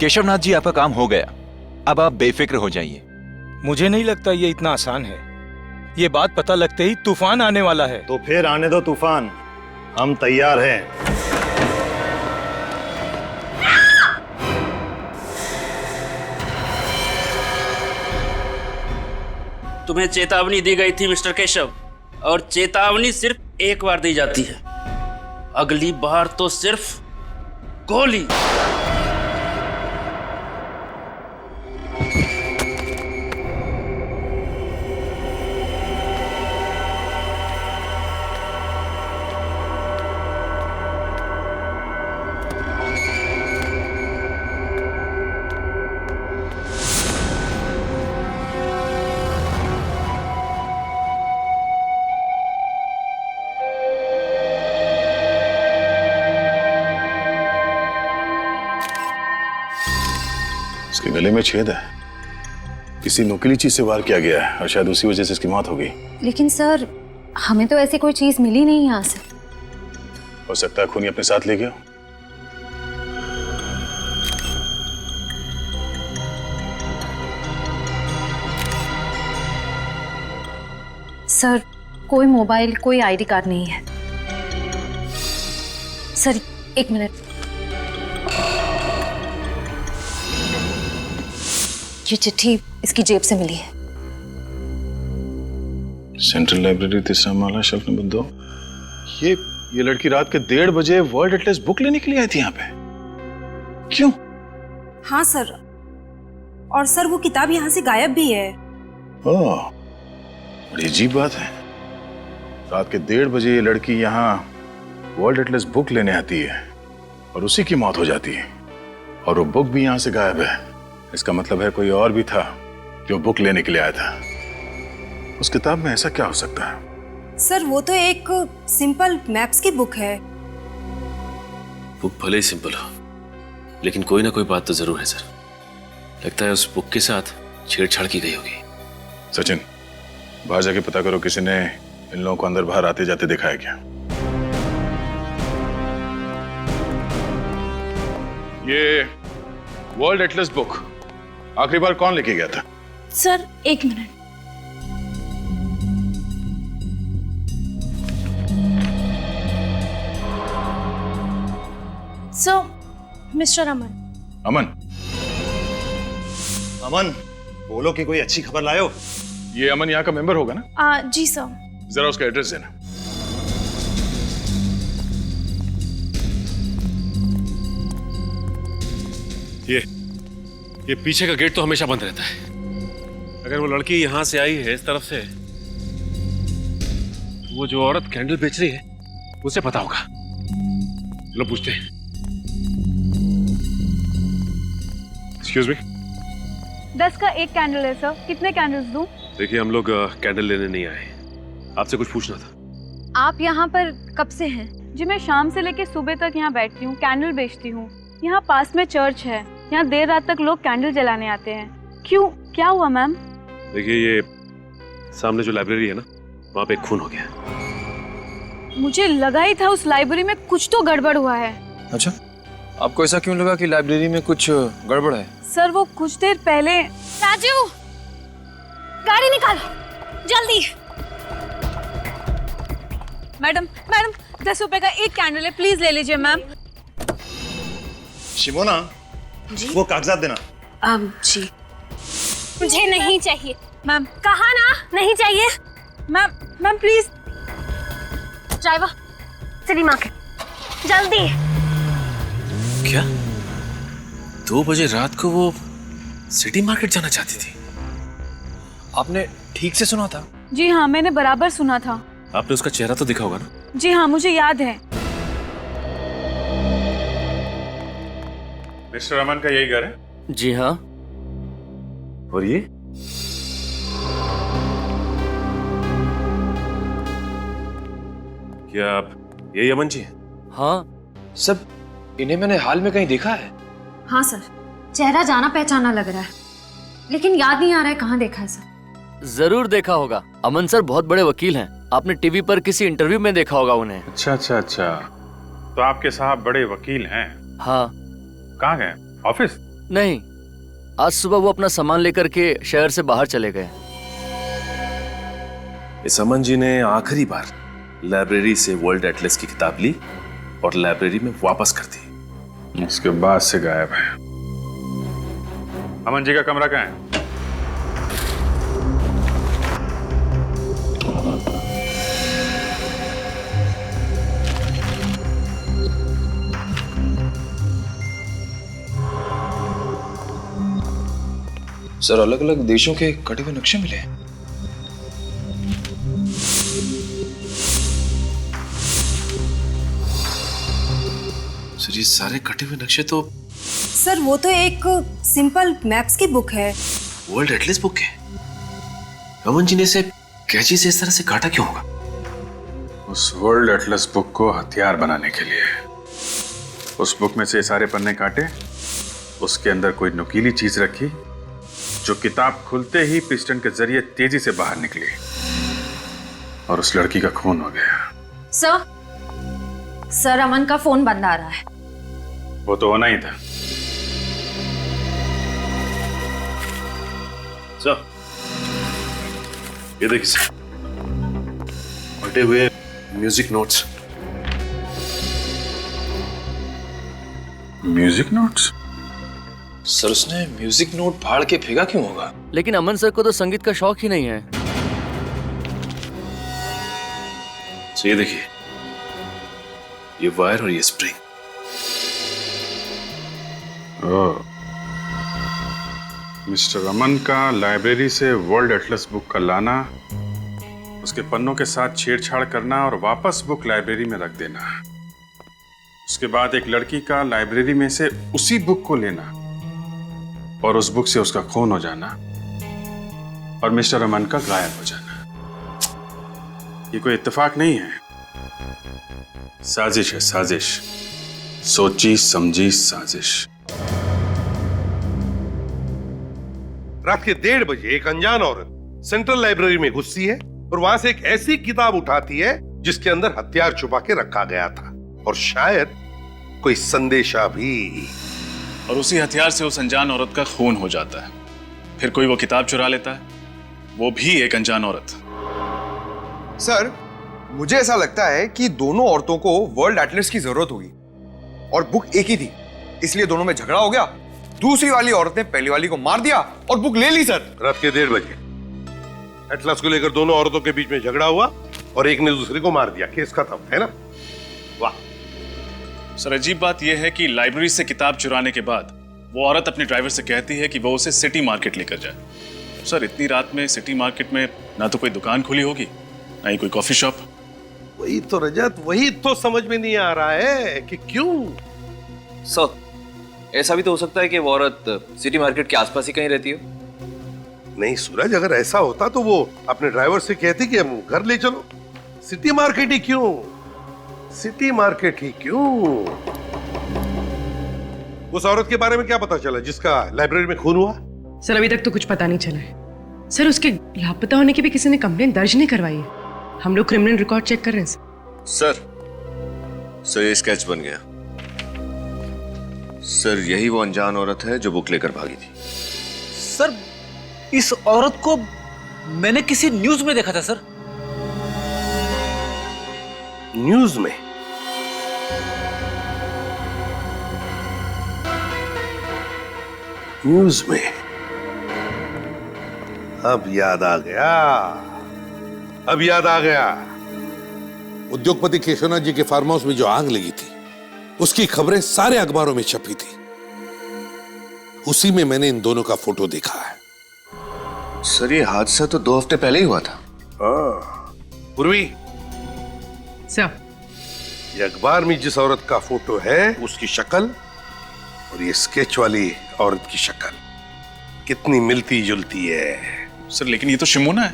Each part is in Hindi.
केशवनाथ जी, आपका काम हो गया, अब आप बेफिक्र हो जाइए। मुझे नहीं लगता ये इतना आसान है। ये बात पता लगते ही तूफान आने वाला है। तो फिर आने दो तूफान, हम तैयार हैं। तुम्हें चेतावनी दी गई थी मिस्टर केशव, और चेतावनी सिर्फ एक बार दी जाती है, अगली बार तो सिर्फ गोली। इसके गले में छेद है, किसी नुकीली चीज से वार किया गया है और शायद उसी वजह से इसकी मौत हो गई। लेकिन सर, हमें तो ऐसी कोई चीज मिली नहीं यहाँ से। हो सकता है खूनी अपने साथ ले गया। सर, कोई मोबाइल, कोई आईडी कार्ड नहीं है। सर, एक मिनट। ये चिट्ठी इसकी जेब से मिली है। सेंट्रल लाइब्रेरी, तीसरा माला, शेल्फ नंबर 2। ये लड़की रात के 1:30 बजे वर्ल्ड एटलस बुक लेने के लिए आई थी यहाँ पे। क्यों? हाँ सर, और सर वो किताब यहाँ से गायब भी है। ओह, बड़ी अजीब बात है। रात के 1:30 बजे ये लड़की यहाँ वर्ल्ड एटलस बुक लेने आती है और उसी की मौत हो जाती है, और वो बुक भी यहाँ से गायब है। इसका मतलब है कोई और भी था जो बुक लेने के लिए आया था। उस किताब में ऐसा क्या हो सकता है? सर वो तो एक सिंपल मैप्स की बुक है। बुक भले ही सिंपल हो, लेकिन कोई ना कोई बात तो जरूर है सर। लगता है उस बुक के साथ छेड़छाड़ की गई होगी। सचिन, बाहर जाके पता करो किसी ने इन लोगों को अंदर बाहर आते जाते देखा है क्या। ये वर्ल्ड एटलस बुक आखिरी बार कौन लेके गया था? सर एक मिनट। सर, मिस्टर अमन। अमन? अमन, बोलो कि कोई अच्छी खबर लाए हो। ये अमन यहाँ का मेंबर होगा ना? जी सर। जरा उसका एड्रेस देना। ये पीछे का गेट तो हमेशा बंद रहता है। अगर वो लड़की यहां से आई है इस तरफ से, तो वो जो औरत कैंडल बेच रही है उसे पता होगा। चलो पूछते हैं। Excuse me. 10 का एक कैंडल है सर, कितने कैंडल्स दूं? देखिए, हम लोग कैंडल लेने नहीं आए, आपसे कुछ पूछना था। आप यहाँ पर कब से हैं? जी, मैं शाम से लेके सुबह तक यहाँ बैठती हूँ, कैंडल बेचती हूँ। यहाँ पास में चर्च है, यहाँ देर रात तक लोग कैंडल जलाने आते हैं। क्यों, क्या हुआ मैम? देखिए, ये सामने जो लाइब्रेरी है ना, वहाँ पे एक खून हो गया। मुझे लगा ही था उस लाइब्रेरी में कुछ तो गड़बड़ हुआ है। अच्छा, आपको ऐसा क्यों लगा कि लाइब्रेरी में कुछ गड़बड़ है? सर, वो कुछ देर पहले। राजू, गाड़ी निकालो जल्दी। मैडम, 10 रुपए का एक कैंडल है, प्लीज ले लीजिए मैम। शिमोना, जी? वो कागजात देना। जी। मुझे नहीं चाहिए। मैम, कहा ना नहीं चाहिए। Ma'am please. Driver, city market जल्दी। क्या 2 बजे रात को वो सिटी मार्केट जाना चाहती थी? आपने ठीक से सुना था? जी हाँ, मैंने बराबर सुना था। आपने उसका चेहरा तो देखा होगा ना? जी हाँ, मुझे याद है। मिस्टर अमन का यही घर है? जी हाँ। और ये? क्या आप यही अमन जी हैं? हाँ सब, इन्हें मैंने हाल में कहीं देखा है। हाँ सर, चेहरा जाना पहचाना लग रहा है, लेकिन याद नहीं आ रहा है कहाँ देखा है सर। जरूर देखा होगा, अमन सर बहुत बड़े वकील हैं, आपने टीवी पर किसी इंटरव्यू में देखा होगा उन्हें। अच्छा, तो आपके साहब बड़े वकील हैं? हाँ। कहाँ गए? ऑफिस? नहीं, आज सुबह वो अपना सामान लेकर के शहर से बाहर चले गए। इस अमन जी ने आखिरी बार लाइब्रेरी से वर्ल्ड एटलस की किताब ली और लाइब्रेरी में वापस कर दी। उसके बाद से गायब है। अमन जी का कमरा कहाँ है? सर, अलग अलग देशों के कटे हुए नक्शे मिले हैं। सर, ये सारे कटे हुए नक्शे तो सर वो तो एक सिंपल मैप्स की बुक है। वर्ल्ड एटलस बुक है। अमन जी ने इसे कैंची से इस तरह से काटा क्यों होगा? उस वर्ल्ड एटलस बुक को हथियार बनाने के लिए। उस बुक में से सारे पन्ने काटे, उसके अंदर कोई नुकीली चीज रखी जो किताब खुलते ही पिस्टन के जरिए तेजी से बाहर निकली और उस लड़की का खून हो गया। सर अमन का फोन बंद आ रहा है। वो तो होना ही था। सर, ये देखिए सर, फटे हुए music notes. Music notes? Sir, उसने म्यूजिक नोट फाड़ के फेंका क्यों होगा? लेकिन अमन सर को तो संगीत का शौक ही नहीं है। तो ये देखिए, ये वायर और ये स्प्रिंग। मिस्टर अमन का लाइब्रेरी से वर्ल्ड एटलस बुक का लाना, उसके पन्नों के साथ छेड़छाड़ करना और वापस बुक लाइब्रेरी में रख देना। उसके बाद एक लड़की का लाइब्रेरी में से उसी बुक को लेना और उस बुक से उसका खून हो जाना और मिस्टर अमन का गायब हो जाना। ये कोई इत्तेफाक नहीं है, साजिश है, साजिश। सोची समझी साजिश। रात के 1:30 बजे एक अनजान औरत सेंट्रल लाइब्रेरी में घुसती है और वहां से एक ऐसी किताब उठाती है जिसके अंदर हथियार छुपा के रखा गया था और शायद कोई संदेशा भी। और उसी हथियार से उस अनजान औरत का खून हो जाता है। फिर कोई वो किताब चुरा लेता है, वो भी एक अनजान औरत। सर, मुझे ऐसा लगता है कि दोनों औरतों को वर्ल्ड एटलस की जरूरत होगी और बुक एक ही थी, इसलिए दोनों में झगड़ा हो गया। दूसरी वाली औरत ने पहली वाली को मार दिया और बुक ले ली। सर, रात के 1:30 बजे एटलस को लेकर दोनों औरतों के बीच में झगड़ा हुआ और एक ने दूसरे को मार दिया। केस खत्म, है ना? वाह। सर, अजीब बात यह है कि लाइब्रेरी से किताब चुराने के बाद वो औरत अपने ड्राइवर से कहती है कि वो उसे सिटी मार्केट लेकर जाए। सर, इतनी रात में सिटी मार्केट में ना तो कोई दुकान खुली होगी, ना ही कोई कॉफी शॉप। वही तो रजत, वही तो समझ में नहीं आ रहा है कि क्यों। सर, ऐसा भी तो हो सकता है कि वो औरत सिटी मार्केट के आसपास ही कहीं रहती हो। नहीं सूरज, अगर ऐसा होता तो वो अपने ड्राइवर से कहती कि हम घर ले चलो। सिटी मार्केट ही क्यों? सिटी मार्केट ही क्यों? उस औरत के बारे में क्या पता चला जिसका लाइब्रेरी में खून हुआ? सर, अभी तक तो कुछ पता नहीं चला है। सर, उसके लापता होने की भी किसी ने कंप्लेंट दर्ज नहीं करवाई है। हम लोग क्रिमिनल रिकॉर्ड चेक कर रहे हैं। सर, ये स्केच बन गया। सर, यही वो अनजान औरत है जो बुक लेकर भागी थी। सर, इस औरत को मैंने किसी न्यूज में देखा था। सर, न्यूज में? न्यूज में? अब याद आ गया, अब याद आ गया। उद्योगपति केशवनाथ जी के फार्म हाउस में जो आग लगी थी, उसकी खबरें सारे अखबारों में छपी थी। उसी में मैंने इन दोनों का फोटो देखा है। सर, ये हादसा तो 2 हफ्ते पहले ही हुआ था। पूर्वी सर, ये अखबार में जिस औरत का फोटो है उसकी शक्ल और ये स्केच वाली औरत की शक्ल कितनी मिलती जुलती है। सर, लेकिन ये तो शिमोना है।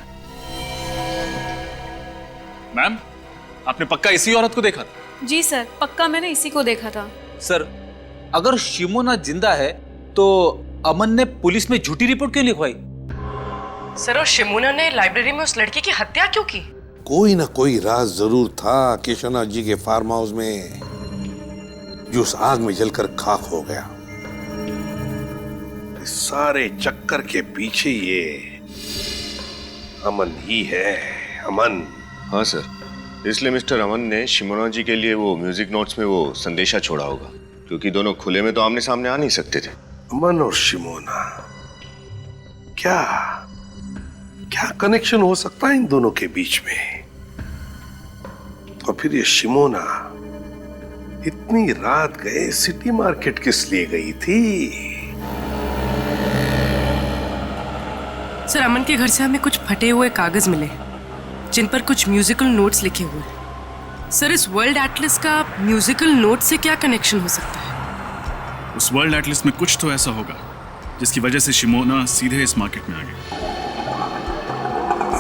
मैम, आपने पक्का इसी औरत को देखा था? जी सर, पक्का मैंने इसी को देखा था। सर, अगर शिमोना जिंदा है तो अमन ने पुलिस में झूठी रिपोर्ट क्यों लिखवाई? सर, और शिमोना ने लाइब्रेरी में उस लड़की की हत्या क्यों की? कोई ना कोई राज जरूर था केशवनाथ जी के फार्म हाउस में, जो उस आग में जलकर खाक हो गया। और इस सारे चक्कर के पीछे ये अमन ही है, अमन। हाँ सर, इसलिए मिस्टर अमन ने शिमोना जी के लिए वो म्यूजिक नोट्स में वो संदेशा छोड़ा होगा, क्योंकि दोनों खुले में तो आमने सामने आ नहीं सकते थे। अमन और शिमोना, क्या क्या कनेक्शन हो सकता है इन दोनों के बीच में? और फिर ये शिमोना इतनी रात गए सिटी मार्केट किस लिए गई थी? सर, अमन के घर से हमें कुछ फटे हुए कागज मिले जिन पर कुछ म्यूजिकल नोट्स लिखे हुए हैं। सर, इस वर्ल्ड एटलस का म्यूजिकल नोट से क्या कनेक्शन हो सकता है? उस वर्ल्ड एटलस में कुछ तो ऐसा होगा जिसकी वजह से शिमोना सीधे इस मार्केट में आ गई।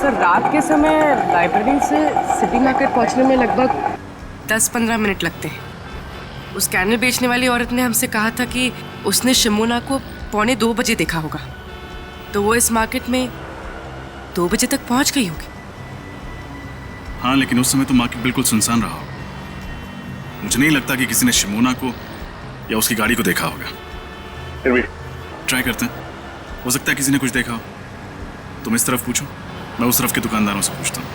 सर, रात के समय लाइब्रेरी से सिटी मार्केट पहुंचने में लगभग 10-15 मिनट लगते हैं। उस कैंडल बेचने वाली औरत ने हमसे कहा था कि उसने शिमोना को 1:45 बजे देखा होगा, तो वो इस मार्केट में 2 बजे तक पहुंच गई होगी। हाँ, लेकिन उस समय तो मार्केट बिल्कुल सुनसान रहा होगा। मुझे नहीं लगता कि किसी ने शिमोना को या उसकी गाड़ी को देखा होगा। फिर भी ट्राई करते हैं, हो सकता है किसी ने कुछ देखा हो। तुम इस तरफ पूछो, मैं उस तरफ के दुकानदारों से पूछता हूँ।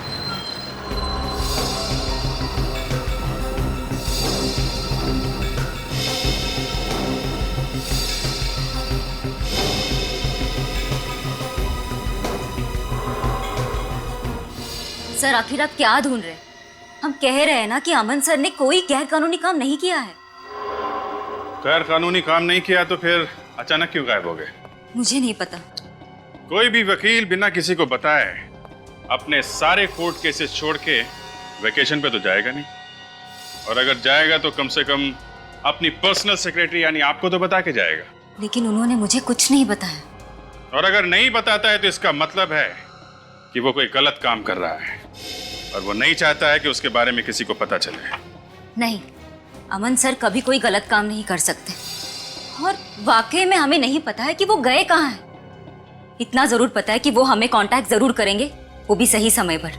सर, आखिर आप क्या ढूंढ रहे हैं? हम कह रहे हैं ना कि अमन सर ने कोई गैर कानूनी काम नहीं किया है। गैर कानूनी काम नहीं किया तो फिर अचानक क्यों गायब हो गए? मुझे नहीं पता। कोई भी वकील बिना किसी को बताए अपने सारे कोर्ट केसेस छोड़ के वेकेशन पे तो जाएगा नहीं, और अगर जाएगा तो कम से कम अपनी पर्सनल सेक्रेटरी यानी आपको तो बता के जाएगा। लेकिन उन्होंने मुझे कुछ नहीं बताया। और अगर नहीं बताता है तो इसका मतलब है कि वो कोई गलत काम कर रहा है और वो नहीं चाहता है कि उसके बारे में किसी को पता चले। नहीं, अमन सर कभी कोई गलत काम नहीं कर सकते, और वाकई में हमें नहीं पता है कि वो गए कहाँ हैं। इतना जरूर पता है कि वो हमें कांटेक्ट जरूर करेंगे, वो भी सही समय पर।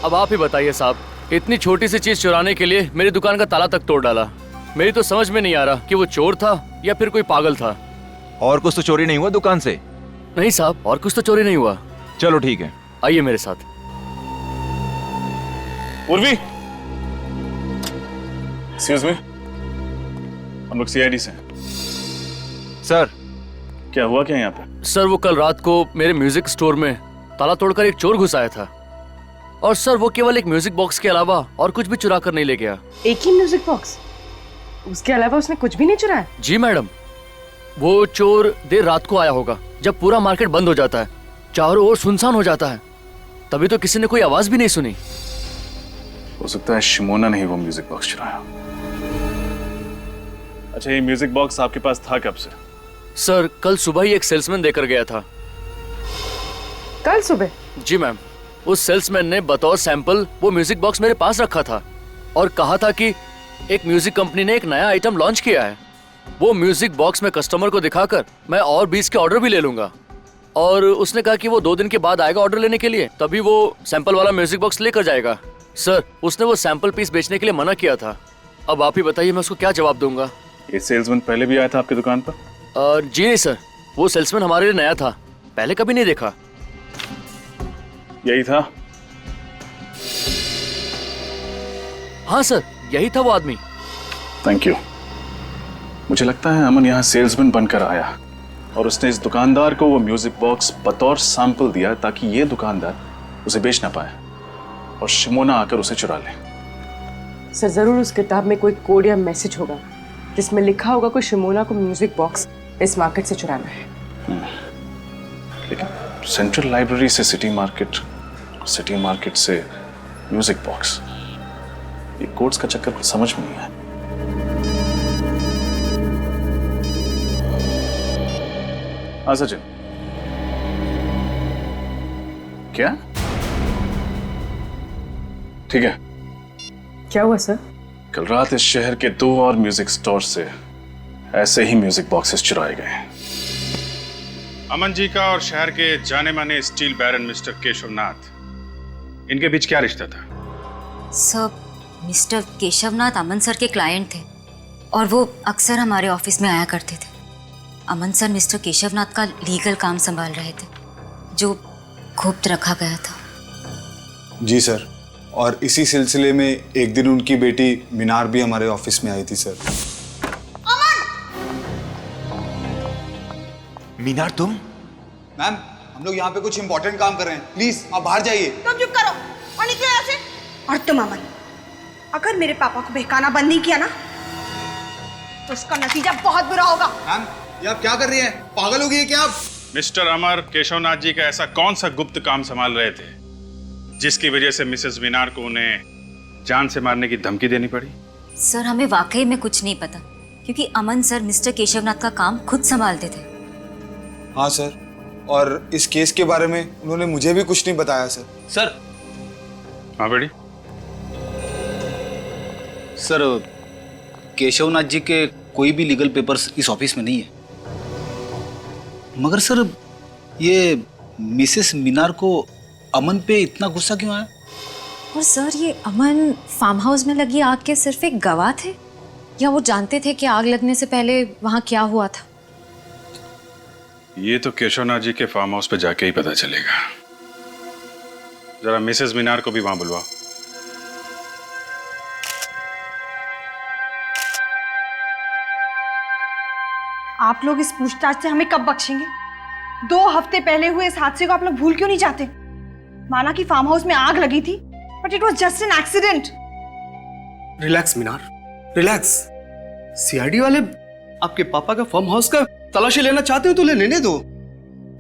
अब आप ही बताइए साहब, इतनी छोटी सी चीज चुराने के लिए मेरी दुकान का ताला तक तोड़ डाला। मेरी तो समझ में नहीं आ रहा कि वो चोर था या फिर कोई पागल था। और कुछ तो चोरी नहीं हुआ दुकान से? नहीं साहब, और कुछ तो चोरी नहीं हुआ। चलो ठीक है, आइए मेरे साथ। उर्वी, एक्सक्यूज मी, हम लोग सीआईडी से हैं। सर, क्या हुआ क्या यहाँ पे? सर, वो कल रात को मेरे म्यूजिक स्टोर में ताला तोड़कर एक चोर घुस आया था, और सर वो केवल एक म्यूजिक बॉक्स के अलावा और कुछ भी चुरा कर नहीं ले गया। एक ही म्यूजिक बॉक्स? उसके अलावा उसने कुछ भी नहीं चुराया? जी मैडम, वो चोर देर रात को आया होगा जब पूरा मार्केट बंद हो जाता है, चारों ओर सुनसान हो जाता है, तभी तो किसी ने कोई आवाज भी नहीं सुनी। हो सकता है शिमोना ने ही वो म्यूजिक बॉक्स चुराया। अच्छा, ये म्यूजिक बॉक्स आपके पास था कब से? सर, कल सुबह ही एक सेल्समैन देकर गया था। कल सुबह? जी मैम, उस सेल्समैन ने बतौर सैंपल वो म्यूजिक बॉक्स मेरे पास रखा था और कहा था कि एक म्यूजिक कंपनी ने एक नया आइटम लॉन्च किया है, वो म्यूजिक बॉक्स में कस्टमर को दिखाकर मैं और 20 के ऑर्डर भी ले लूंगा। और उसने कहा कि वो 2 दिन के बाद आएगा ऑर्डर लेने के लिए, तभी वो सैंपल वाला म्यूजिक बॉक्स लेकर जाएगा। सर, उसने वो सैंपल पीस बेचने के लिए मना किया था। अब आप ही बताइए मैं उसको क्या जवाब दूंगा। ये सेल्समैन पहले भी आया था आपकी दुकान पर? जी नहीं सर, वो सेल्समैन हमारे लिए नया था, पहले कभी नहीं देखा। यही था? हाँ सर, यही था वो आदमी। Thank you. मुझे लगता है अमन यहाँ सेल्समैन बनकर आया और उसने इस दुकानदार को वो म्यूजिक बॉक्स बतौर सैंपल दिया ताकि ये दुकानदार उसे बेच ना पाए और शिमोना आकर उसे चुरा ले। सर, जरूर उस किताब में कोई कोड या मैसेज होगा जिसमें लिखा होगा कि शिमोना को म्यूजिक बॉक्स इस मार्केट से चुराना है। लेकिन सेंट्रल लाइब्रेरी से सिटी मार्केट, सिटी मार्केट से म्यूजिक बॉक्स, ये कोड्स का चक्कर कुछ समझ में नहीं आया। हाँ सचिन, क्या? ठीक है। क्या हुआ सर? कल रात इस शहर के 2 और म्यूजिक स्टोर से ऐसे ही म्यूजिक बॉक्सेस चुराए गए। अमन जी का और शहर के जाने माने स्टील बैरन मिस्टर केशव नाथ, इनके बीच क्या रिश्ता था? सर, मिस्टर केशव नाथ अमन सर के क्लाइंट थे और वो अक्सर हमारे ऑफिस में आया करते थे। अमन सर मिस्टर केशवनाथ का लीगल काम संभाल रहे थे जो गुप्त रखा गया था। जी सर, और इसी सिलसिले में एक दिन उनकी बेटी मीनार भी हमारे ऑफिस में आई थी सर। मीनार तुम? मैम, हम लोग यहाँ पे कुछ इंपॉर्टेंट काम कर रहे हैं, प्लीज आप बाहर जाइए। तुम चुप करो और निकलो यहाँ से। और तुम अमन, अगर मेरे पापा को बहकाना बंद नहीं किया ना तो उसका नतीजा बहुत बुरा होगा। मैम, ये आप क्या कर रही हैं? पागल हो गई है क्या आप? मिस्टर अमर केशवनाथ जी का ऐसा कौन सा गुप्त काम संभाल रहे थे जिसकी वजह से मिसेस मीनार को उन्हें जान से मारने की धमकी देनी पड़ी? सर हमें वाकई में कुछ नहीं पता क्योंकि अमन सर मिस्टर केशवनाथ का काम खुद संभालते थे। हाँ सर, और इस केस के बारे में उन्होंने मुझे भी कुछ नहीं बताया सर। सर। हाँ बेटी। सर, केशवनाथ जी के कोई भी लीगल पेपर्स इस ऑफिस में नहीं है, मगर सर ये मिसेस मीनार को अमन पे इतना गुस्सा क्यों आया? और सर ये अमन फार्म हाउस में लगी आग के सिर्फ एक गवाह थे या वो जानते थे कि आग लगने से पहले वहां क्या हुआ था? ये तो केशवनाथ जी के फार्म हाउस पे जाके ही पता चलेगा। जरा मिसेस मीनार को भी वहां बुलवाओ। आप लोग इस पूछताछ से हमें कब बख्शेंगे? 2 हफ्ते पहले हुए इस हादसे को आप लोग भूल क्यों नहीं जाते? माना कि फार्म हाउस में आग लगी थी, but it was just an accident. Relax Minar, relax. CID वाले आपके पापा का फार्म हाउस का तलाशी लेना चाहते हो तो लेने दो,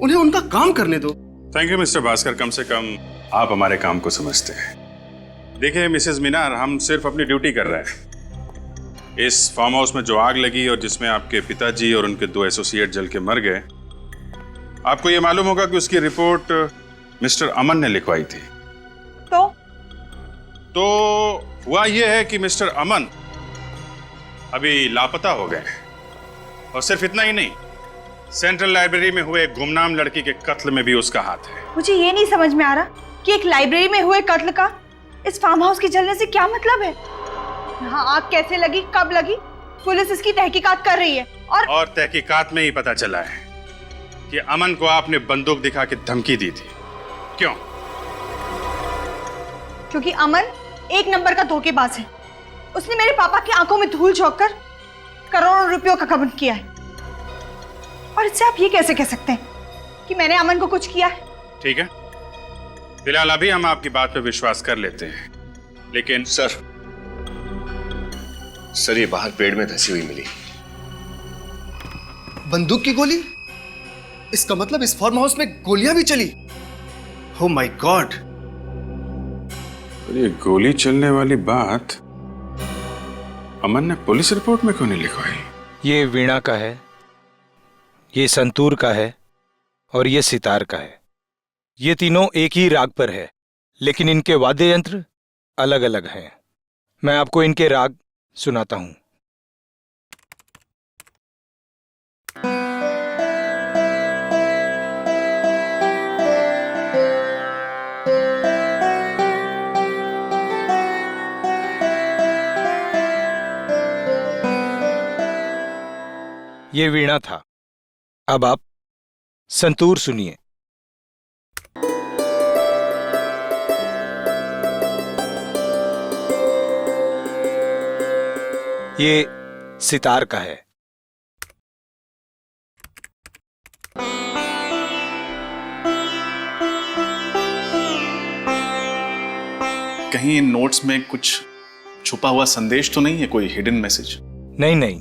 उन्हें उनका काम करने दो। थैंक यू मिस्टर भास्कर, कम से कम आप हमारे काम को समझते हैं। देखिए मिसेस मीनार, हम सिर्फ अपनी ड्यूटी कर रहे हैं। इस फार्म हाउस में जो आग लगी और जिसमें आपके पिताजी और उनके 2 एसोसिएट जल के मर गए, आपको ये मालूम होगा कि उसकी रिपोर्ट मिस्टर अमन ने लिखवाई थी। तो हुआ यह है कि मिस्टर अमन अभी लापता हो गए, और सिर्फ इतना ही नहीं, सेंट्रल लाइब्रेरी में हुए गुमनाम लड़की के कत्ल में भी उसका हाथ है। मुझे ये नहीं समझ में आ रहा कि एक लाइब्रेरी में हुए कत्ल का इस फार्म हाउस के जलने से क्या मतलब है? यहाँ आग कैसे लगी, कब लगी, पुलिस इसकी तहकीकात कर रही है। और तहकीकात में ही पता चला है कि अमन को आपने बंदूक दिखा के धमकी दी थी। क्यों? क्योंकि अमन एक नंबर का धोखेबाज है। उसने मेरे पापा की आंखों में धूल झोंक कर करोड़ों रुपयों का गबन किया है, और इससे आप ये कैसे कह सकते हैं कि मैंने अमन को कुछ किया है? ठीक है, फिलहाल अभी हम आपकी बात पे विश्वास कर लेते हैं, लेकिन सर ये बाहर पेड़ में धंसी हुई मिली। बंदूक की गोली? इसका मतलब इस फार्म हाउस में गोलियां भी चली। Oh my God. ये गोली चलने वाली बात अमन ने पुलिस रिपोर्ट में क्यों नहीं लिखवाई? ये वीणा का है, ये संतूर का है और ये सितार का है। ये तीनों एक ही राग पर है, लेकिन इनके वाद्य यंत्र अलग अलग हैं। मैं आपको इनके राग सुनाता हूं। ये वीणा था, अब आप संतूर सुनिए। ये सितार का है। कहीं इन नोट्स में कुछ छुपा हुआ संदेश तो नहीं है, कोई हिडन मैसेज? नहीं नहीं,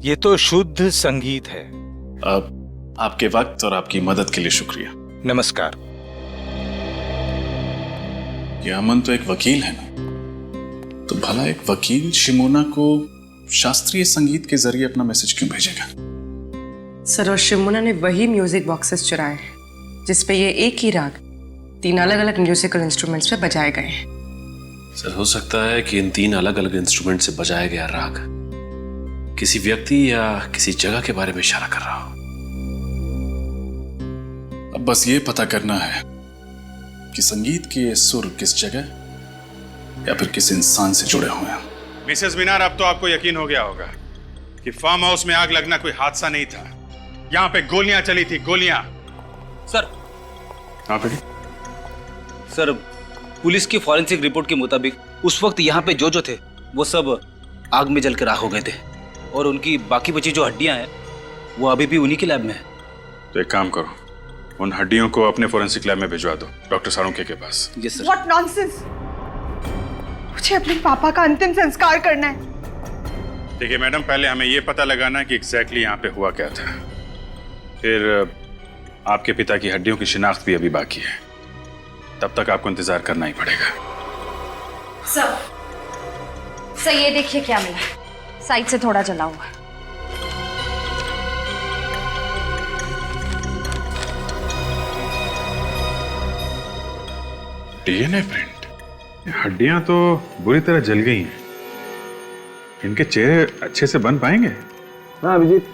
ये तो शुद्ध संगीत है। अब आपके वक्त और आपकी मदद के लिए शुक्रिया। नमस्कार। ये अमन तो एक वकील है ना, तो भला एक वकील शिमोना को शास्त्रीय संगीत के जरिए अपना मैसेज क्यों भेजेगा? सर, और शिमोना ने वही म्यूजिक बॉक्सेस चुराए जिसपे ये एक ही राग 3 अलग अलग म्यूजिकल इंस्ट्रूमेंट्स पे बजाए गए हैं। सर, हो सकता है कि इन 3 अलग अलग इंस्ट्रूमेंट से बजाया गया राग किसी व्यक्ति या किसी जगह के बारे में इशारा कर रहा हो। अब बस ये पता करना है कि संगीत के ये सुर किस जगह या फिर किस इंसान से जुड़े हुए हैं। मिसेस मीनार, अब तो आपको यकीन हो गया होगा कि फार्म हाउस में आग लगना कोई हादसा नहीं था, यहाँ पे गोलियां चली थी, गोलियां। सर। हाँ बेटी। सर, पुलिस की फॉरेंसिक रिपोर्ट के मुताबिक उस वक्त यहाँ पे जो थे वो सब आग में जलकर राख हो गए थे और उनकी बाकी बची जो हड्डियां हैं वो अभी भी उन्हीं के लैब में है। तो एक काम करो, उन हड्डियों को अपने फोरेंसिक लैब में भिजवा दो, डॉक्टर साळुंखे के पास। Yes sir. What nonsense! मुझे अपने पापा का अंतिम संस्कार करना है। देखिए मैडम, पहले हमें ये पता लगाना है कि एग्जैक्टली यहाँ पे हुआ क्या था, फिर आपके पिता की हड्डियों की शिनाख्त भी अभी बाकी है, तब तक आपको इंतजार करना ही पड़ेगा। सर ये देखिए क्या मिला, साइड से थोड़ा जला हुआ। DNA print. हड्डियां तो बुरी तरह जल गई हैं, इनके चेहरे अच्छे से बन पाएंगे? हाँ अभिजीत,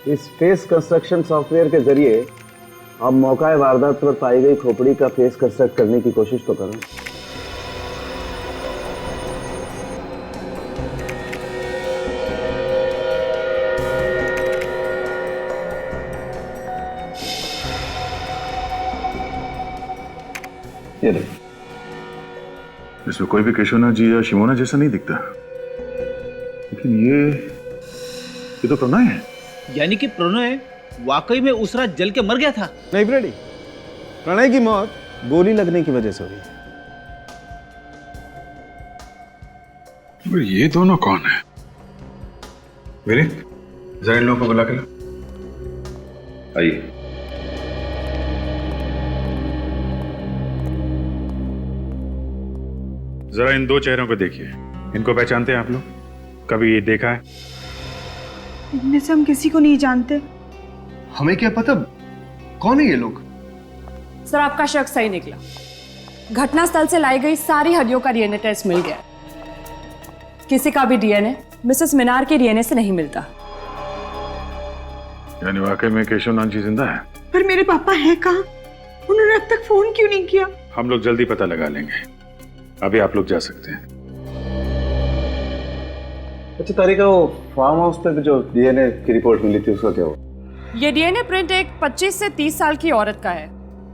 इस फेस कंस्ट्रक्शन सॉफ्टवेयर के जरिए आप मौका वारदात पर पाई गई खोपड़ी का फेस कंस्ट्रक्ट करने की कोशिश तो करो। इसमें कोई भी केशवनाथ जी या शिमोना जैसा नहीं दिखता, लेकिन ये तो प्रणय है। यानी कि प्रणय वाकई में उस रात जल के मर गया था? नहीं फ्रेडी, प्रणय की मौत गोली लगने की वजह से हुई। और ये दोनों कौन है? मेरे जरा इन लोगों को बुला के लो। आइए। जरा इन दो चेहरों को देखिए, इनको पहचानते हैं आप लोग? कभी ये देखा है? इनमें से हम किसी को नहीं जानते। हमें क्या पता कौन है ये लोग? सर आपका शक सही निकला। घटनास्थल से लाई गई सारी हड्डियों का डीएनए टेस्ट मिल गया। किसी का भी डीएनए मिसेस मीनार के डीएनए से नहीं मिलता। यानी वाकई में केशवनाथ जी जिंदा है? पर मेरे पापा हैं कहाँ? उन्होंने अब तक फोन क्यों नहीं किया? हम लोग जल्दी पता लगा लेंगे, अभी आप लोग जा सकते हैं। अच्छा तारिका, वो फार्म हाउस पे जो डीएनए की रिपोर्ट मिली थी उसका क्या हुआ? ये डीएनए प्रिंट एक 25 से 30 साल की औरत का है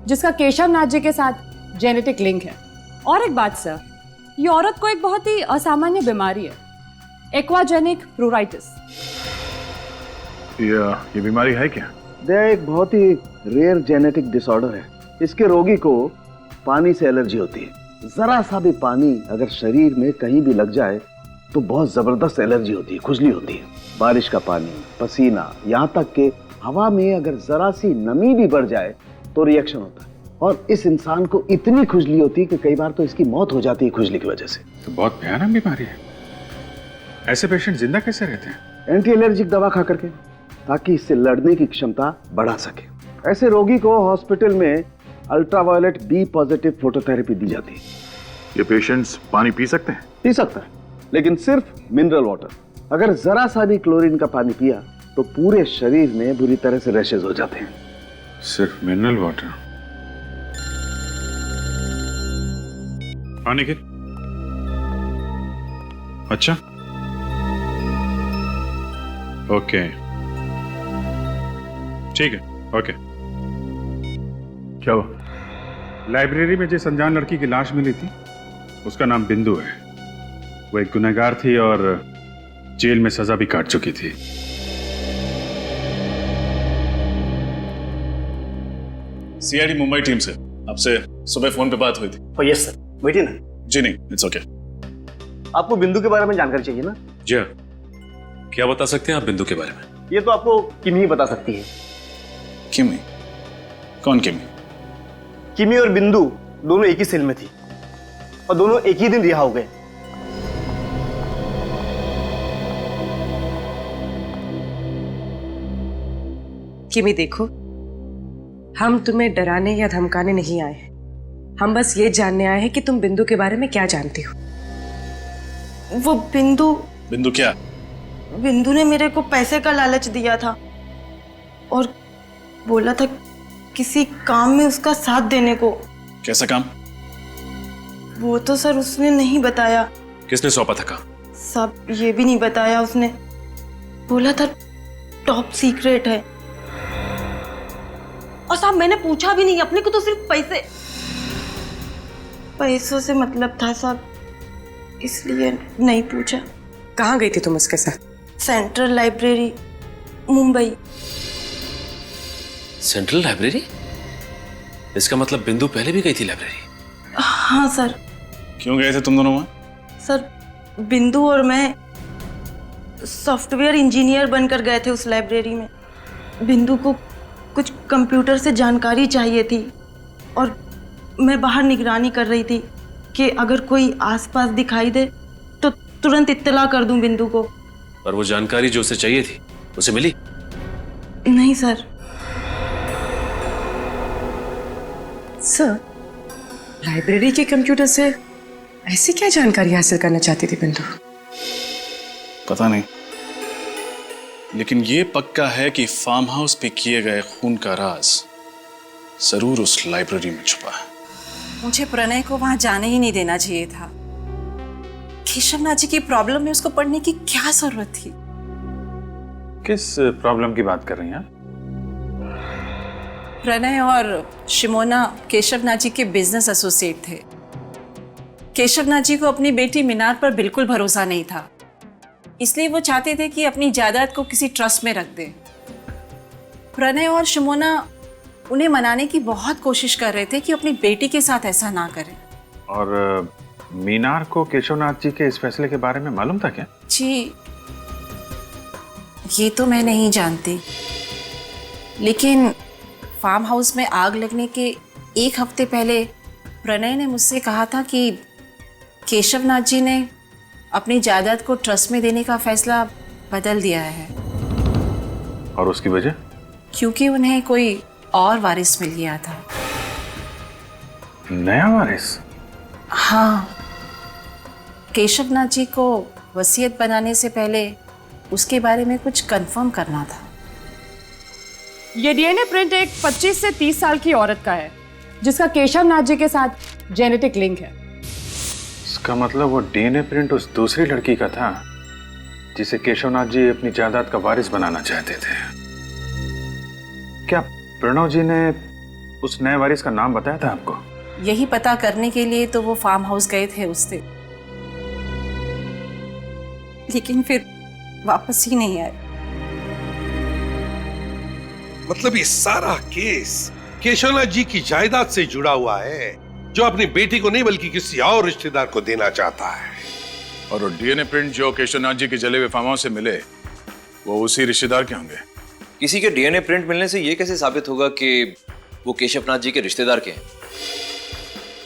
जिसका केशव नाथ जी के साथ जेनेटिक लिंक है। और एक बात सर, ये औरत को एक बहुत ही असामान्य बीमारी है, एक्वाजेनिक प्लूराइटिस। ये बीमारी है क्या? यह एक बहुत ही रेयर जेनेटिक डिसऑर्डर है। इसके रोगी को पानी से एलर्जी होती है। जरा सा भी पानी अगर शरीर में कहीं भी लग जाए तो बहुत जबरदस्त एलर्जी होती है, खुजली होती है। बारिश का पानी, पसीना, यहाँ तक कि हवा में अगर जरा सी नमी भी बढ़ जाए तो रिएक्शन होता है। और इस इंसान को इतनी खुजली होती है कि कई बार तो इसकी मौत हो जाती है खुजली की वजह से। तो बहुत भयानक बीमारी है। ऐसे पेशेंट जिंदा कैसे रहते हैं? एंटी एलर्जिक दवा खा करके, ताकि इससे लड़ने की क्षमता बढ़ा सके। ऐसे रोगी को हॉस्पिटल में अल्ट्रावायलेट बी पॉजिटिव फोटोथेरेपी दी जाती है। ये पेशेंट्स पानी पी सकते हैं? पी सकता है, लेकिन सिर्फ मिनरल वाटर। अगर जरा सा भी क्लोरीन का पानी पिया तो पूरे शरीर में बुरी तरह से रैशेज हो जाते हैं। सिर्फ मिनरल वाटर? पानी के? अच्छा, ओके, ठीक है, ओके। क्या हुआ? लाइब्रेरी में जिस अनजान लड़की की लाश मिली थी उसका नाम बिंदु है। वो एक गुनहगार थी और जेल में सजा भी काट चुकी थी। सीआईडी मुंबई टीम से आपसे सुबह फोन पे बात हुई थी। यस सर, बैठिए ना। जी नहीं, इट्स ओके। आपको बिंदु के बारे में जानकारी चाहिए ना? जी हाँ, क्या बता सकते हैं आप बिंदु के बारे में? ये तो आपको किमी बता सकती है। किमी? कौन किमी? किमी और बिंदु दोनों एक ही सेल में थी और दोनों एक ही दिन रिहा हो गए। किमी देखो, हम तुम्हें डराने या धमकाने नहीं आए हैं। हम बस ये जानने आए हैं कि तुम बिंदु के बारे में क्या जानती हो। वो बिंदु क्या? बिंदु ने मेरे को पैसे का लालच दिया था और बोला था किसी काम में उसका साथ देने को। कैसा काम? वो तो सर उसने नहीं बताया। किसने सौंपा था काम? सब ये भी नहीं बताया उसने। बोला था टॉप सीक्रेट है। और साहब मैंने पूछा भी नहीं, अपने को तो सिर्फ पैसों से मतलब था साहब, इसलिए नहीं पूछा। कहाँ गई थी तुम उसके साथ? Central library, Mumbai. Central library? इसका मतलब बिंदु पहले भी गई थी लाइब्रेरी? हाँ सर। क्यों गए थे तुम दोनों वहां? सर बिंदु और मैं सॉफ्टवेयर इंजीनियर बनकर गए थे उस लाइब्रेरी में। बिंदु को कुछ कंप्यूटर से जानकारी चाहिए थी और मैं बाहर निगरानी कर रही थी कि अगर कोई आसपास दिखाई दे तो तुरंत इत्तला कर दूं बिंदु को। और वो जानकारी जो उसे चाहिए थी उसे मिली? नहीं सर। सर, लाइब्रेरी के कंप्यूटर से ऐसी क्या जानकारी हासिल करना चाहती थी बिंदु? पता नहीं, लेकिन ये पक्का है कि फार्म हाउस पे किए गए खून का राज जरूर उस लाइब्रेरी में छुपा है। मुझे प्रणय को वहां जाने ही नहीं देना चाहिए था। केशवनाथ जी की प्रॉब्लम में उसको पढ़ने की क्या जरूरत थी? किस प्रॉब्लम की बात कर रही हैं आप? प्रणय और शिमोना केशवनाथ जी के बिजनेस एसोसिएट थे। केशवनाथ जी को अपनी बेटी मीनार पर बिल्कुल भरोसा नहीं था, इसलिए वो चाहते थे कि अपनी जायदाद को किसी ट्रस्ट में रख दे। प्रणय और शिमोना उन्हें मनाने की बहुत कोशिश कर रहे थे कि अपनी बेटी के साथ ऐसा ना करें। और मीनार को केशवनाथ जी के इस फैसले के बारे में मालूम था क्या? जी ये तो मैं नहीं जानती, लेकिन फार्म हाउस में आग लगने के एक हफ्ते पहले प्रणय ने मुझसे कहा था कि केशवनाथ जी ने अपनी जायदाद को ट्रस्ट में देने का फैसला बदल दिया है। और उसकी वजह? क्योंकि उन्हें कोई और वारिस मिल गया था। नया वारिस? हाँ, केशवनाथ जी को वसीयत बनाने से पहले उसके बारे में कुछ कंफर्म करना था। ये डीएनए प्रिंट एक 25 से 30 साल की औरत का है जिसका केशवनाथ जी के साथ जेनेटिक लिंक है। इसका मतलब वो डीएनए प्रिंट उस दूसरी लड़की का था जिसे केशवनाथ जी अपनी जायदाद का वारिस बनाना चाहते थे। क्या प्रणव जी ने उस नए वारिस का नाम बताया था आपको? यही पता करने के लिए तो वो फार्म हाउस गए थे उस दिन, लेकिन फिर वापस ही नहीं आए। मतलब ये सारा केस केशवनाथ जी की जायदाद से जुड़ा हुआ है, जो अपनी बेटी को नहीं बल्कि किसी और रिश्तेदार को देना चाहता है। और वो डीएनए प्रिंट जो केशवनाथ जी के जले हुए फार्म हाउस से मिले वो उसी रिश्तेदार के होंगे। किसी के डीएनए प्रिंट मिलने से ये कैसे साबित होगा कि वो केशवनाथ जी के रिश्तेदार के हैं?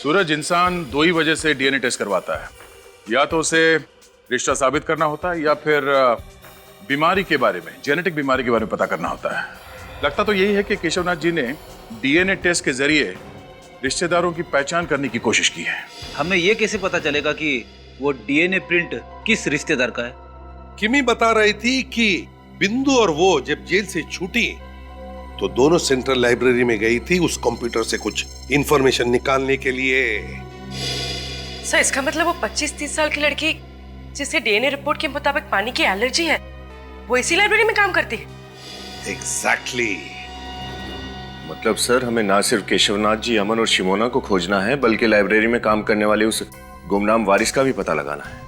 सूरज, इंसान दो ही वजह से डीएनए टेस्ट करवाता है, या तो उसे रिश्ता साबित करना होता है या फिर बीमारी के बारे में, जेनेटिक बीमारी के बारे में पता करना होता है। लगता तो यही है कि केशवनाथ जी ने डीएनए टेस्ट के जरिए रिश्तेदारों की पहचान करने की कोशिश की है। हमें ये कैसे पता चलेगा कि वो डीएनए प्रिंट किस रिश्तेदार का है? किमी बता रही थी कि बिंदु और वो जब जेल से छूटी तो दोनों सेंट्रल लाइब्रेरी में गई थी उस कंप्यूटर से कुछ इंफॉर्मेशन निकालने के लिए। सर, इसका मतलब वो 25-30 साल की लड़की जिसे डीएनए रिपोर्ट के मुताबिक पानी की एलर्जी है, वो इसी लाइब्रेरी में काम करती है? एग्जैक्टली। मतलब सर, हमें ना सिर्फ केशवनाथ जी, अमन और शिमोना को खोजना है बल्कि लाइब्रेरी में काम करने वाले उस गुमनाम वारिस का भी पता लगाना है।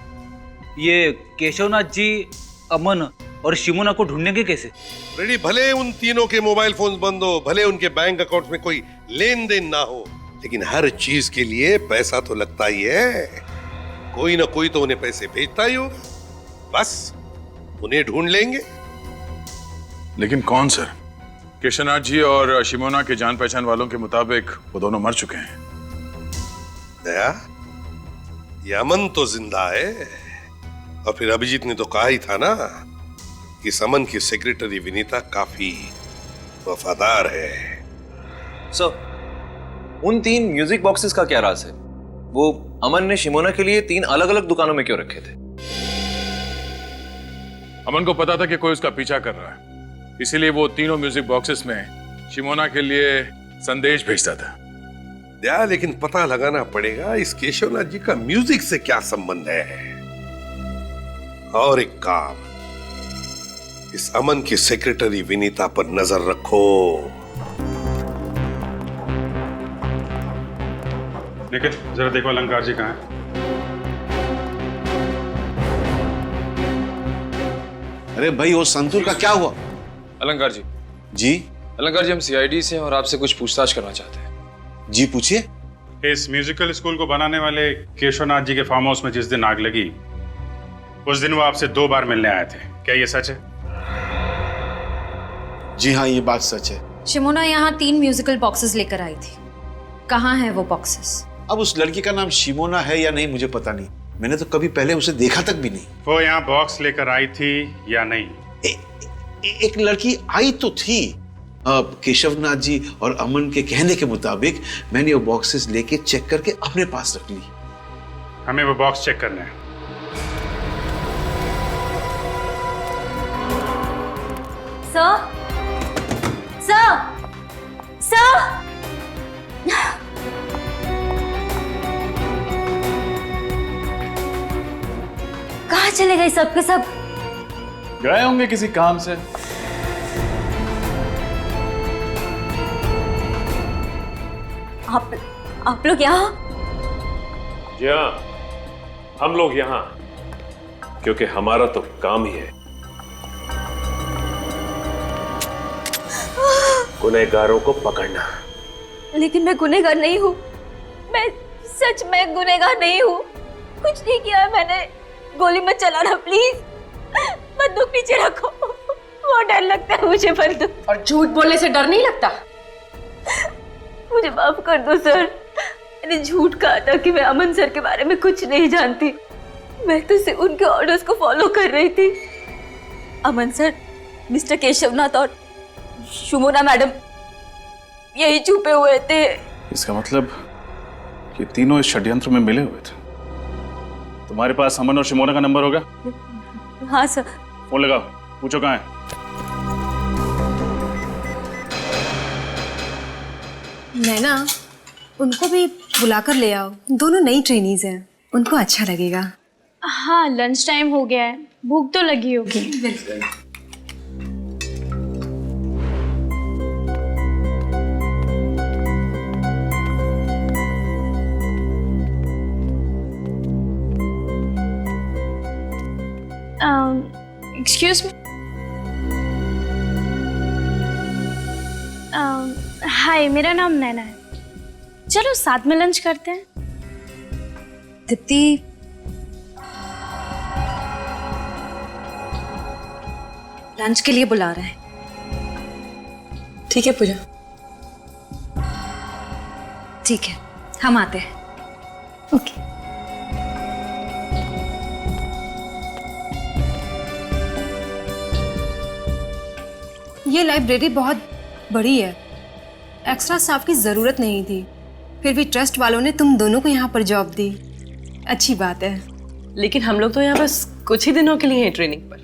ये केशवनाथ जी, अमन और शिमोना को ढूंढेंगे कैसे? रेडी, भले उन तीनों के मोबाइल फोन बंद हो, भले उनके बैंक अकाउंट में कोई लेन देन ना हो, लेकिन हर चीज के लिए पैसा तो लगता ही है। कोई ना कोई तो उन्हें पैसे भेजता ही होगा। बस उन्हें ढूंढ लेंगे। लेकिन कौन सर? केशवनाथ जी और शिमोना के जान पहचान वालों के मुताबिक वो दोनों मर चुके हैं। दया, ये अमन तो जिंदा है, और फिर अभिजीत ने तो कहा ही था ना कि अमन की सेक्रेटरी विनीता काफी वफादार है। सर, उन 3 म्यूजिक बॉक्सेस का क्या राज है? वो अमन ने शिमोना के लिए 3 अलग अलग दुकानों में क्यों रखे थे? अमन को पता था कि कोई उसका पीछा कर रहा है, इसीलिए वो तीनों म्यूजिक बॉक्सेस में शिमोना के लिए संदेश भेजता था। दया, लेकिन पता लगाना पड़ेगा इस केशवनाथ जी का म्यूजिक से क्या संबंध है। और एक काम, इस अमन की सेक्रेटरी विनीता पर नजर रखो। निखिल जरा देखो अलंकार जी कहाँ हैं। अरे भाई वो संतूर का क्या हुआ? अलंकार जी। जी अलंकार जी, हम सीआईडी से हैं और आपसे कुछ पूछताछ करना चाहते हैं। जी पूछिए। इस म्यूजिकल स्कूल को बनाने वाले केशवनाथ जी के फार्म हाउस में जिस दिन आग लगी उस दिन वो आपसे 2 बार मिलने आए थे, क्या ये सच है? जी हाँ, ये बात सच है। शिमोना यहाँ 3 म्यूजिकल बॉक्सेस लेकर आई थी। कहाँ है वो बॉक्सेस? अब उस लड़की का नाम शिमोना है या नहीं मुझे पता नहीं, मैंने तो कभी पहले उसे देखा तक भी नहीं। वो यहाँ बॉक्स लेकर आई थी या नहीं? एक लड़की आई तो थी। केशवनाथ जी और अमन के कहने के मुताबिक मैंने वो बॉक्सेस लेके चेक करके अपने पास रख ली। हमें वो बॉक्स चेक करना है। सर, सर, सर, कहाँ चले गए सब के सब? गए होंगे किसी काम से। आप लोग यहाँ? जी हाँ, हम लोग यहाँ क्योंकि हमारा तो काम ही है गुनहगारों को पकड़ना। लेकिन मैं गुनहगार नहीं हूँ। मैं सच में गुनहगार नहीं हूँ। कुछ नहीं किया है मैंने। गोली मत चलाना प्लीज। बंदूक नीचे रखो। बहुत डर लगता है मुझे बंदूक। और झूठ बोलने से डर नहीं लगता? मुझे माफ कर दो सर। मैंने झूठ कहा था कि मैं अमन सर के बारे में कुछ नहीं जानती। मैं तो सिर्फ उनके ऑर्डर्स को फॉलो कर रही थी। अमन सर, मिस्टर केशवनाथ और शिमोना मैडम यही छुपे हुए थे। इसका मतलब ये तीनों इस षड्यंत्र में मिले हुए थे। तुम्हारे पास अमन और शिमोना का नंबर होगा? हाँ सर। फोन लगाओ, पूछो कहाँ है। नैना, उनको भी बुलाकर ले आओ। दोनों नई ट्रेनीज हैं, उनको अच्छा लगेगा। हाँ, लंच टाइम हो गया है, भूख तो लगी होगी। बिल्कुल। Excuse me. हाय, मेरा नाम नैना है। चलो साथ में लंच करते हैं। दीप्ति, लंच के लिए बुला रहे हैं। ठीक है पूजा। ठीक है, हम आते हैं। ओके। ये लाइब्रेरी बहुत बड़ी है। एक्स्ट्रा स्टाफ की ज़रूरत नहीं थी, फिर भी ट्रस्ट वालों ने तुम दोनों को यहाँ पर जॉब दी। अच्छी बात है। लेकिन हम लोग तो यहाँ बस कुछ ही दिनों के लिए हैं ट्रेनिंग पर।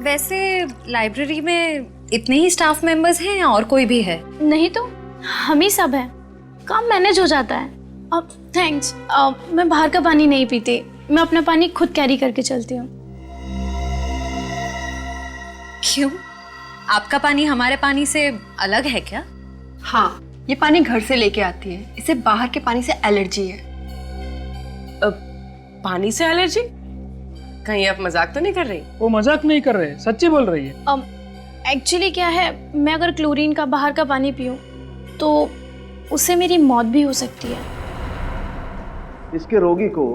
वैसे लाइब्रेरी में इतने ही स्टाफ मेंबर्स हैं या और कोई भी है? नहीं तो हम ही सब हैं। काम मैनेज हो जाता है। अब थैंक्स। मैं बाहर का पानी नहीं पीती। मैं अपना पानी खुद कैरी करके चलती हूँ। क्यों? आपका पानी हमारे पानी से अलग है क्या? हाँ, ये पानी घर से लेके आती है। इसे बाहर के पानी से एलर्जी है। पानी से एलर्जी? कहीं आप मजाक तो नहीं कर रही? वो मजाक नहीं कर रहे, सच्ची बोल रही है। एक्चुअली क्या है, मैं अगर क्लोरीन का बाहर का पानी पीऊं तो उससे मेरी मौत भी हो सकती है। इसके रोगी को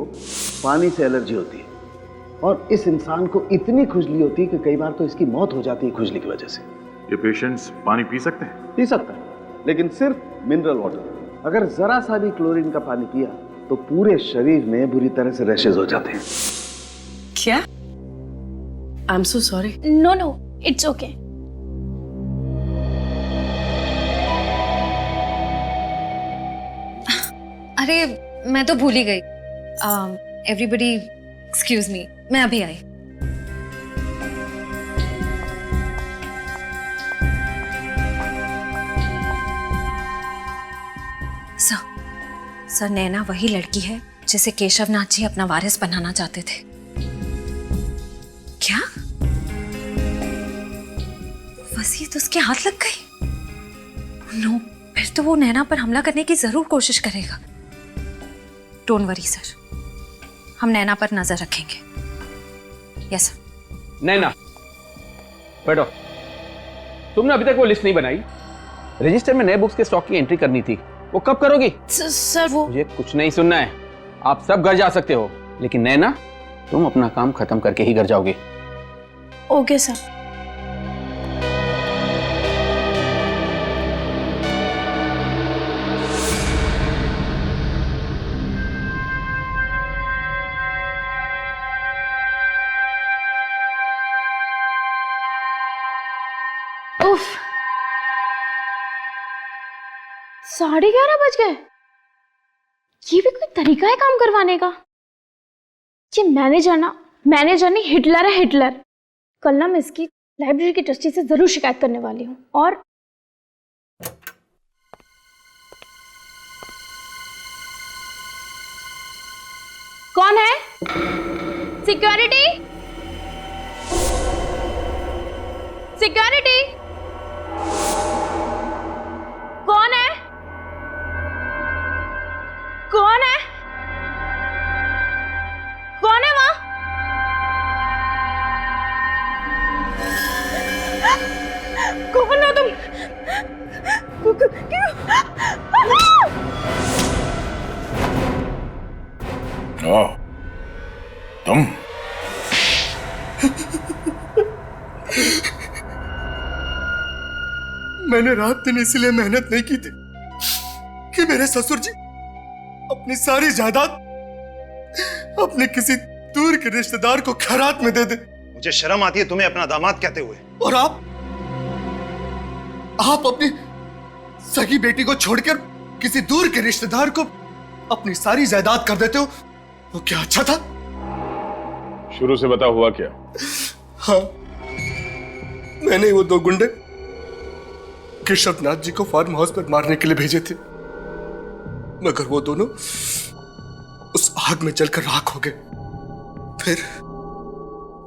पानी से एलर्जी होती है और इस इंसान को इतनी खुजली होती है कि कई बार तो इसकी मौत हो जाती है खुजली की वजह से। ये पेशेंट्स पानी पी सकते हैं? पी सकता है, लेकिन सिर्फ मिनरल वाटर। अगर जरा सा भी क्लोरीन का पानी पिया तो पूरे शरीर में बुरी तरह से रैशेज हो जाते हैं। क्या? I am so sorry. No no, it's okay. अरे मैं तो भूल ही गई। एवरीबडी एक्सक्यूज मी, मैं अभी आई। सर, नैना वही लड़की है जिसे केशवनाथ जी अपना वारिस बनाना चाहते थे। क्या वसीयत उसके हाथ लग गई? नो, फिर तो वो नैना पर हमला करने की जरूर कोशिश करेगा। डोंट वरी सर, हम नैना पर नजर रखेंगे। Yes sir. नैना बैठो। तुमने अभी तक वो लिस्ट नहीं बनाई। रजिस्टर में नए बुक्स के स्टॉक की एंट्री करनी थी, वो कब करोगी? सर वो मुझे कुछ नहीं सुनना है। आप सब घर जा सकते हो, लेकिन नैना तुम अपना काम खत्म करके ही घर जाओगे। Okay sir. उफ, 11:30 बज गए। ये भी कोई तरीका है काम करवाने का? ये मैनेजर नहीं हिटलर है, हिटलर। कल ना मैं इसकी लाइब्रेरी की ट्रस्टी से जरूर शिकायत करने वाली हूँ। और कौन है? सिक्योरिटी, सिक्योरिटी, कौन है? कौन है? कौन है वहां? कौन हो तुम? क्यों? तुम मैंने रात दिन इसलिए मेहनत नहीं की थी कि मेरे ससुर जी अपनी सारी जायदाद अपने किसी दूर के रिश्तेदार को खैरात में दे दे। मुझे शर्म आती है तुम्हें अपना दामाद कहते हुए। और आप अपनी सगी बेटी को छोड़कर किसी दूर के रिश्तेदार को अपनी सारी जायदाद कर देते हो, वो क्या अच्छा था? शुरू से बता हुआ क्या? हाँ, मैंने वो 2 गुंडे केशवनाथ जी को फार्म हाउस पर मारने के लिए भेजे थे, मगर वो दोनों उस आग में जलकर राख हो गए।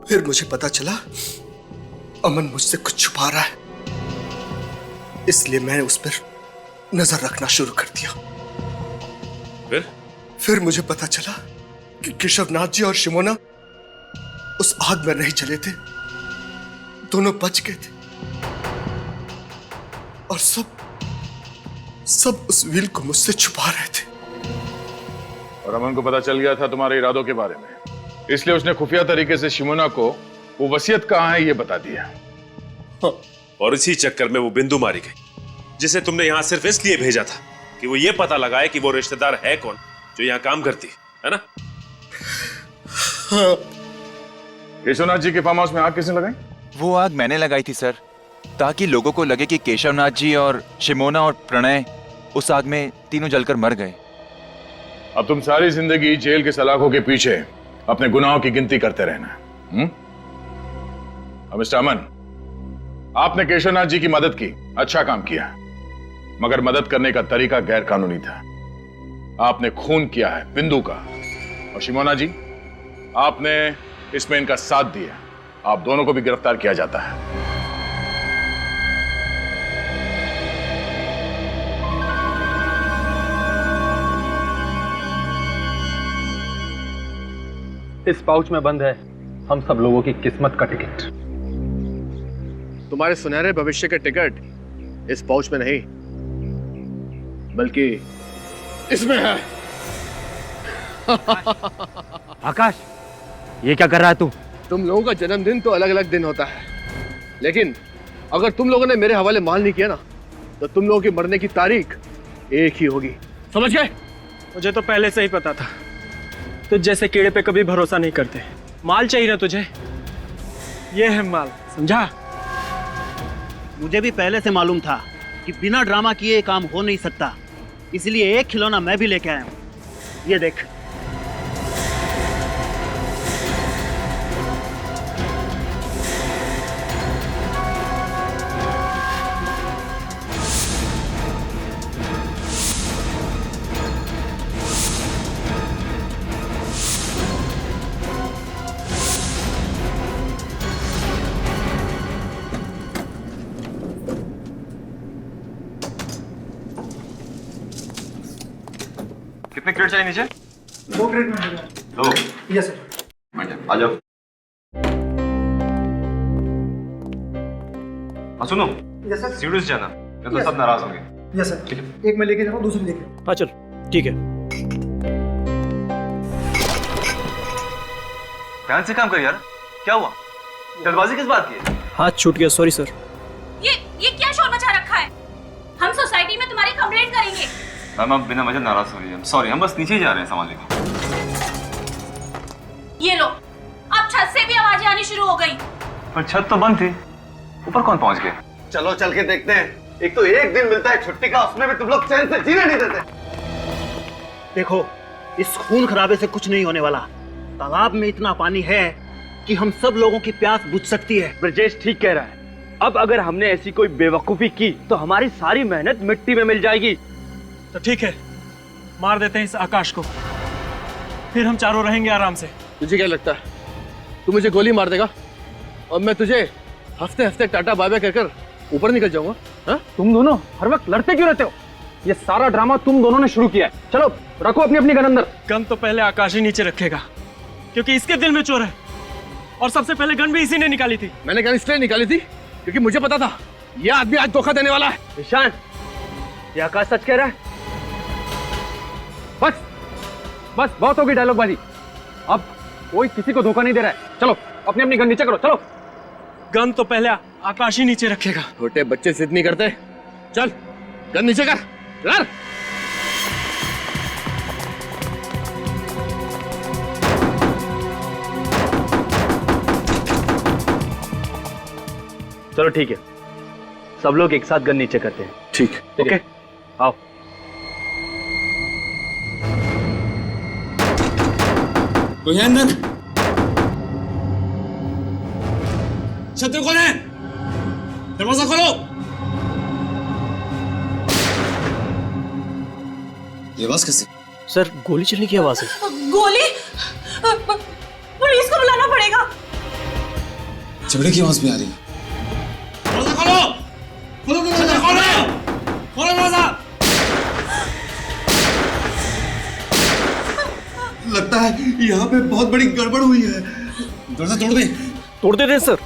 फिर मुझे पता चला अमन मुझसे कुछ छुपा रहा है, इसलिए मैंने उस पर नजर रखना शुरू कर दिया। फिर मुझे पता चला कि केशवनाथ जी और शिमोना उस आग में नहीं जले थे, दोनों बच गए थे। और सब उस व्हील को मुझसे छुपा रहे थे। और अमन को पता चल गया था तुम्हारे इरादों के बारे में, इसलिए उसने खुफिया तरीके से शिमोना को वो वसीयत कहाँ है ये बता दिया। और इसी चक्कर में वो बिंदु मारी गई, जिसे तुमने यहां सिर्फ इसलिए भेजा था कि वो ये पता लगाए कि वो रिश्तेदार है कौन जो यहां काम करती है ना? केशवनाथ जी के फार्म हाउस में आग किसने लगाई? वो आग मैंने लगाई थी सर, ताकि लोगों को लगे कि केशवनाथ जी और शिमोना और प्रणय उस आग में तीनों जलकर मर गए। अब तुम सारी जिंदगी जेल के सलाखों के पीछे अपने गुनाहों की गिनती करते रहना। अब मिस्टर अमन, आपने केशवनाथ जी की मदद की, अच्छा काम किया, मगर मदद करने का तरीका गैर कानूनी था। आपने खून किया है बिंदु का, और शिमोना जी आपने इसमें इनका साथ दिया। आप दोनों को भी गिरफ्तार किया जाता है। इस पाउच में बंद है हम सब लोगों की किस्मत का टिकट। तुम्हारे सुनहरे भविष्य के टिकट इस पाउच में नहीं, बल्कि इसमें है। आकाश, ये क्या कर रहा है तू? तुम लोगों का जन्मदिन तो अलग अलग दिन होता है, लेकिन अगर तुम लोगों ने मेरे हवाले माल नहीं किया ना, तो तुम लोगों की मरने की तारीख एक ही होगी, समझ गए? मुझे तो पहले से ही पता था, तुझ जैसे कीड़े पे कभी भरोसा नहीं करते। माल चाहिए ना तुझे, ये है माल, समझा? मुझे भी पहले से मालूम था कि बिना ड्रामा किए काम हो नहीं सकता, इसलिए एक खिलौना मैं भी लेके आया हूं। ये देख। कितने क्रेट चाहिए नीचे? 2 क्रेट में हो दो। Yes sir. आ जाओ। सुनो, यस सर। सीढ़ी से जाना, नहीं तो सब नाराज होंगे। Yes sir. एक मैं लेके जाऊँ, दूसरी लेके। हाँ चल ठीक है। ध्यान से काम कर यार। क्या हुआ? जल्दबाजी किस बात की है? हाथ छूट गया, सॉरी सर। ये क्या शोर मचा रखा है? हम सोसाइटी में तुम्हारी कंप्लेंट करेंगे। मैम आप बिना वजह नाराज हो रही है। सॉरी, हम बस नीचे ही जा रहे हैं सामान लेकर। ये लो, अब छत से भी आवाजें आनी शुरू हो गई। पर छत तो बंद थी, ऊपर कौन पहुंच गया? चलो चल के देखते हैं। एक तो एक दिन मिलता है छुट्टी का, उसमें भी तुम लोग चैन से जीने नहीं देते। देखो, इस खून खराबे से कुछ नहीं होने वाला। तालाब में इतना पानी है कि हम सब लोगों की प्यास बुझ सकती है। ब्रजेश ठीक कह रहा है। अब अगर हमने ऐसी कोई बेवकूफी की तो हमारी सारी मेहनत मिट्टी में मिल जाएगी। तो ठीक है, मार देते हैं इस आकाश को, फिर हम चारों रहेंगे आराम से। तुझे क्या लगता है तू मुझे गोली मार देगा और मैं तुझे हफ्ते हफ्ते टाटा बाय बाय कर ऊपर निकल जाऊंगा? हाँ? तुम दोनों हर वक्त लड़ते क्यों रहते हो? ये सारा ड्रामा तुम दोनों ने शुरू किया है। चलो रखो अपनी अपनी गन अंदर। गन तो पहले आकाश ही नीचे रखेगा, क्योंकि इसके दिल में चोर है, और सबसे पहले गन भी इसी ने निकाली थी। मैंने गन इसलिए निकाली थी क्योंकि मुझे पता था ये आदमी आज धोखा देने वाला है। ईशान, ये आकाश सच कह रहा है। बस बस बहुत होगी डायलॉगबाजी। अब कोई किसी को धोखा नहीं दे रहा है। चलो अपनी अपनी गन नीचे करो। चलो, गन तो पहले आकाश ही नीचे रखेगा। छोटे बच्चे जिद नहीं करते। चल गन नीचे कर। चलो ठीक है, सब लोग एक साथ गन नीचे करते हैं। ठीक है। ओके, आओ। कोई है अंदर? शत्रु कौन है? दरवाजा खोलो। ये आवाज कैसे? सर गोली चलने की आवाज है। गोली? पुलिस को बुलाना पड़ेगा। झगड़े की आवाज भी आ रही है। दरवाजा खोलो। खोलो दरवाजा, खोलो। खोलो दरवाजा। लगता है यहाँ पे बहुत बड़ी गड़बड़ हुई है। दरवाजा तोड़ दे। तोड़ देते हैं सर।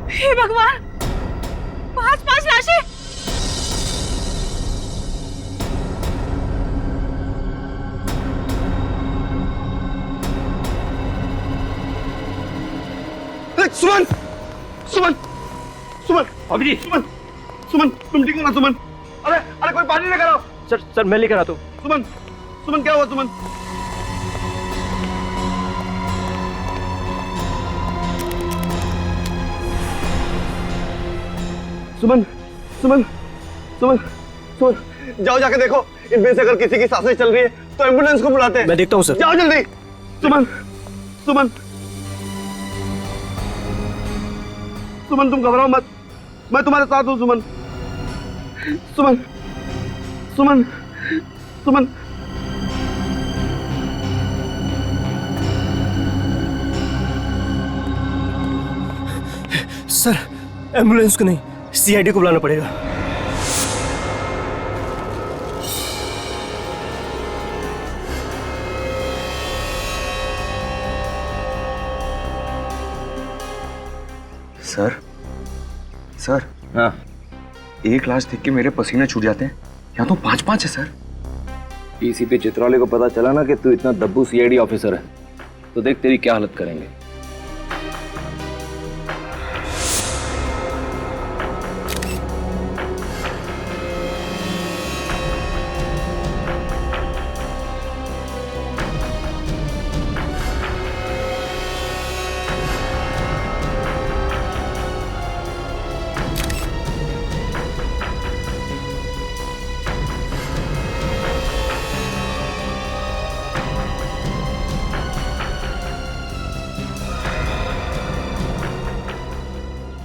हे भगवान, 5 लाशें। सुमन, सुमन, सुमन, अभी जी। सुमन, सुमन, तुम ठीक हो ना सुमन? अरे अरे कोई पानी लेकर आओ। सर मैं लेकर आता हूँ। सुमन, सुमन क्या हुआ सुमन? सुमन, सुमन, सुमन, सुमन, जाओ जाके देखो, इनमें से अगर किसी की सांसें चल रही है तो एम्बुलेंस को बुलाते हैं। मैं देखता हूँ सर। जाओ जल्दी। सुमन, सुमन, सुमन तुम घबराओ मत, मैं तुम्हारे साथ हूँ सुमन। सुमन, सुमन, सुमन। सर एम्बुलेंस को नहीं, सीआईडी को बुलाना पड़ेगा। सर हाँ, एक लाश देख के मेरे पसीने छूट जाते हैं। यहाँ तो 5-5 है सर। डीसीपी चित्राले को पता चला ना कि तू इतना दब्बू सीआईडी ऑफिसर है, तो देख तेरी क्या हालत करेंगे।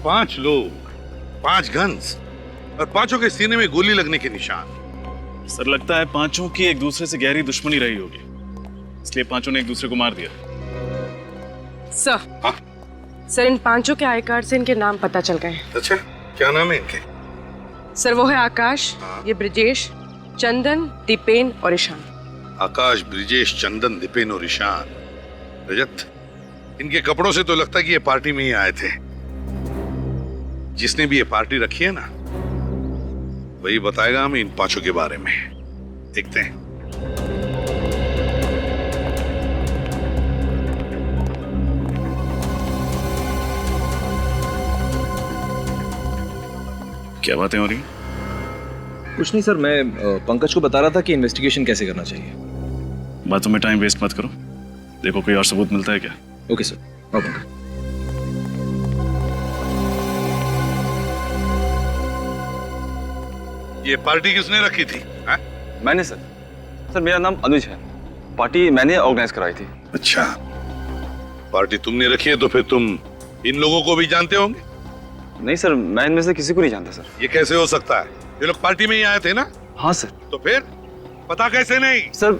पांच लोग, 5 गन्स और पांचों के सीने में गोली लगने के निशान। सर लगता है पांचों की एक दूसरे से गहरी दुश्मनी रही होगी, इसलिए पांचों ने एक दूसरे को मार दिया। सर सर इन पांचों के आई कार्ड से इनके नाम पता चल गए हैं। अच्छा, क्या नाम है इनके? सर वो है आकाश, ये ब्रिजेश, चंदन, दीपेन और ईशान। आकाश, ब्रिजेश, चंदन, दीपेन और ईशान। रजत, इनके कपड़ों से तो लगता है कि ये पार्टी में ही आए थे। जिसने भी ये पार्टी रखी है ना, वही बताएगा हमें इन पांचों के बारे में। देखते हैं। क्या बातें हो रही? कुछ नहीं सर, मैं पंकज को बता रहा था कि इन्वेस्टिगेशन कैसे करना चाहिए। बातों में टाइम वेस्ट मत करो, देखो कोई और सबूत मिलता है क्या। Okay sir. आओ पंकज। ये पार्टी किसने रखी थी? हा? मैंने सर। सर मेरा नाम अनुज है, पार्टी मैंने ऑर्गेनाइज कराई थी। अच्छा, पार्टी तुमने रखी है तो फिर तुम इन लोगों को भी जानते होंगे? नहीं सर, मैं इनमें से किसी को नहीं जानता सर। ये कैसे हो सकता है? ये लोग पार्टी में ही आए थे ना? हाँ सर। तो फिर पता कैसे नहीं? सर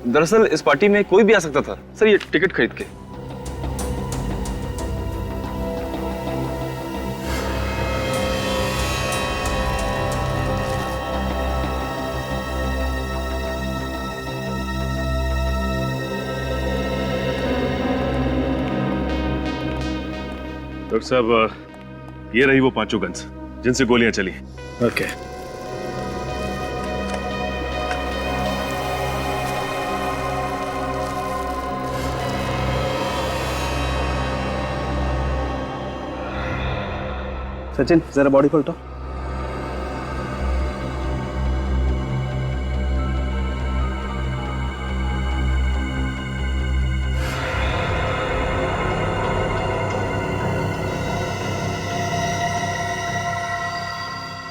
दरअसल इस पार्टी में कोई भी आ सकता था सर, ये टिकट खरीद के। डॉक्टर साहब, ये रही वो पांचों गन्स जिनसे गोलियां चली। ओके। सचिन जरा बॉडी पलटो।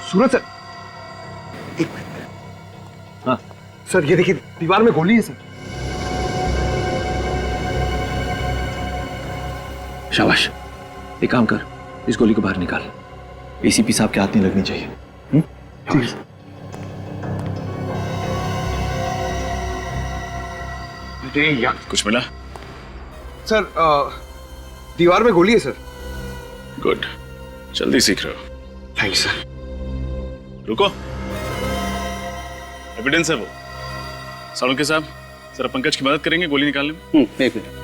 सूरज सर, एक मिनट। हाँ सर, ये देखिए दीवार में गोली है सर। शाबाश, एक काम कर, इस गोली को बाहर निकाल। एसीपी साहब के हाथ नहीं लगनी चाहिए। कुछ मिला? सर दीवार में गोली है सर। गुड, जल्दी सीख रहे हो। Thank you sir. रुको, एविडेंस है वो। सालुंके साहब, जरा पंकज की मदद करेंगे गोली निकालने में? एक मिनट।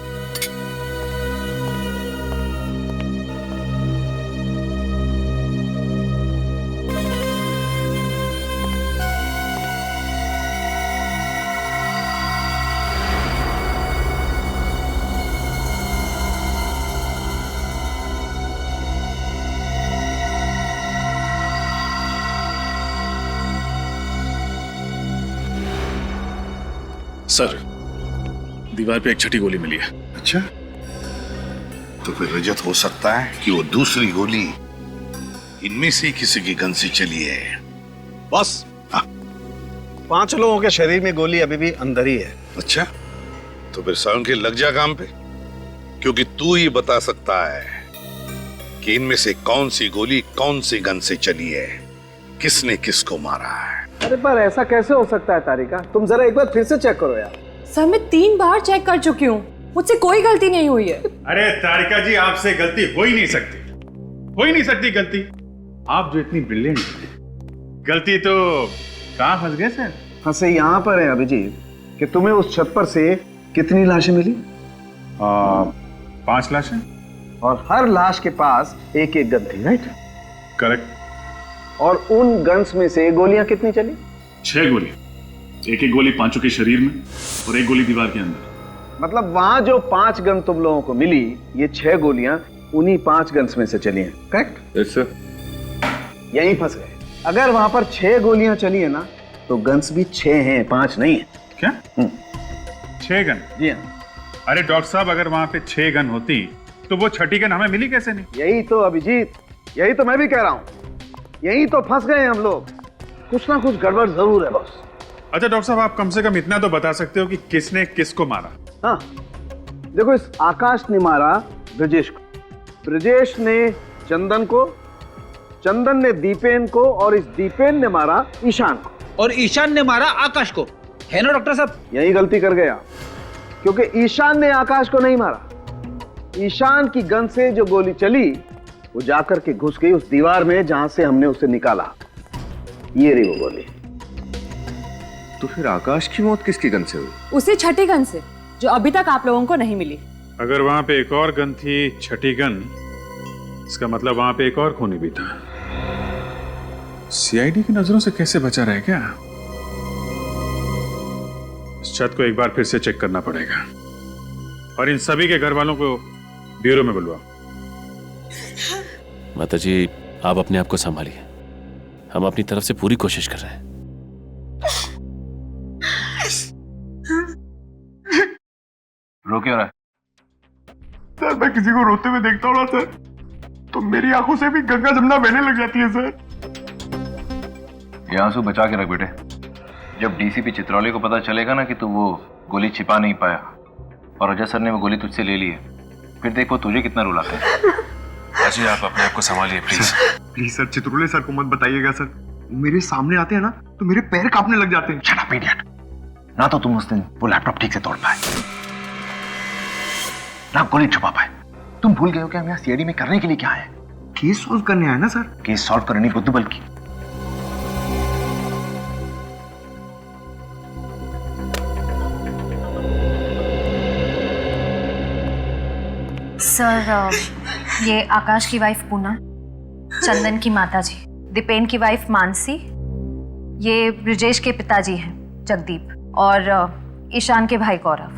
सर, दीवार पे एक छठी गोली मिली है। अच्छा, तो फिर रजत हो सकता है कि वो दूसरी गोली इनमें से किसी की गन से चली है। बॉस, 5 लोगों के शरीर में गोली अभी भी अंदर ही है। अच्छा, तो फिर सालुंके लग जा काम पे, क्योंकि तू ही बता सकता है कि इनमें से कौन सी गोली कौन सी गन से चली है, किसने किसको मारा है। अरे पर ऐसा कैसे हो सकता है तारिका? तुम जरा एक बार फिर से चेक करो यार। सर मैं 3 बार चेक कर चुकी हूँ, मुझसे कोई गलती नहीं हुई है। अरे तारिका जी, आपसे गलती हो ही नहीं सकती, हो ही नहीं सकती गलती। आप जो इतनी ब्रिलियंट हैं, गलती तो कहाँ फंस गए सर? फंसे यहाँ पर है अभिजीत कि तुम्हें उस छत पर से कितनी लाशें मिली? 5 लाशें, और हर लाश के पास एक एक गन थी, राइट? करेक्ट। और उन गन्स में से गोलियां कितनी चली? 6 गोली, एक एक गोली पांचों के शरीर में और एक गोली दीवार के अंदर। मतलब वहां जो 5 गन तुम लोगों को मिली, ये 6 गोलियां उन्हीं 5 गन्स में से चली हैं, करेक्ट? Yes sir. यहीं फंस गए। अगर वहां पर 6 गोलियां चली है ना, तो गन्स भी 6 हैं, 5 नहीं है। क्या? 6 गन? जी हाँ। अरे डॉक्टर साहब, अगर वहां पे 6 गन होती तो वो छठी गन हमें मिली कैसे नहीं? यही तो अभिजीत, यही तो मैं भी कह रहा हूँ, यही तो फंस गए हम लोग। कुछ ना कुछ गड़बड़ जरूर है बॉस। अच्छा डॉक्टर साहब, आप कम से कम इतना तो बता सकते हो कि किसने किसको मारा? हाँ देखो, इस आकाश ने मारा ब्रजेश को, ब्रजेश ने चंदन को, चंदन ने दीपेन को, और इस दीपेन ने मारा ईशान को, और ईशान ने मारा आकाश को, है ना डॉक्टर साहब? यही गलती कर गया, क्योंकि ईशान ने आकाश को नहीं मारा, ईशान की गन से जो गोली चली वो जाकर के घुस गई उस दीवार में जहां से हमने उसे निकाला। ये रही वो गोली। तो फिर आकाश की मौत किसकी गन से हुई? उसी छठी गन से जो अभी तक आप लोगों को नहीं मिली। अगर वहां पे एक और गन थी, छठी गन, इसका मतलब वहां पे एक और खूनी भी था। सीआईडी की नजरों से कैसे बचा रहे क्या? इस छत को एक बार फिर से चेक करना पड़ेगा और इन सभी के घर वालों को ब्यूरो में बुलवाओ। माताजी, आप अपने आप को संभालिए, हम अपनी तरफ से पूरी कोशिश कर रहे हैं। रो क्यों रहा है? सर मैं किसी को रोते हुए देखता हूँ ना सर, तो मेरी आंखों से भी गंगा जमुना बहने लग जाती है सर। ये आंसू बचा के रख बेटे। जब डीसीपी चित्रौली को पता चलेगा ना कि तू वो गोली छिपा नहीं पाया और अजय सर ने वो गोली तुझसे ले ली है, फिर देख वो तुझे कितना रुलाते हैं। अजय, आप अपने आप को संभालिए प्लीज। प्लीज सर, चित्रौली सर को मत बताइएगा सर। मेरे सामने आते हैं ना तो मेरे पैर कांपने लग जाते हैं। Shut up idiot. ना तो तुम उस दिन वो लैपटॉप ठीक से तोड़ पाए, ना गोली छुपा पाए। तुम भूल गए हो कि हम यहाँ सीआईडी में करने के लिए क्या आए? केस सॉल्व करने आए ना सर। केस सॉल्व करने नहीं बुद्धू बल्कि। सर, ये आकाश की वाइफ पूनम, चंदन की माताजी, दीपेन की वाइफ मानसी, ये ब्रिजेश के पिताजी हैं जगदीप, और ईशान के भाई गौरव।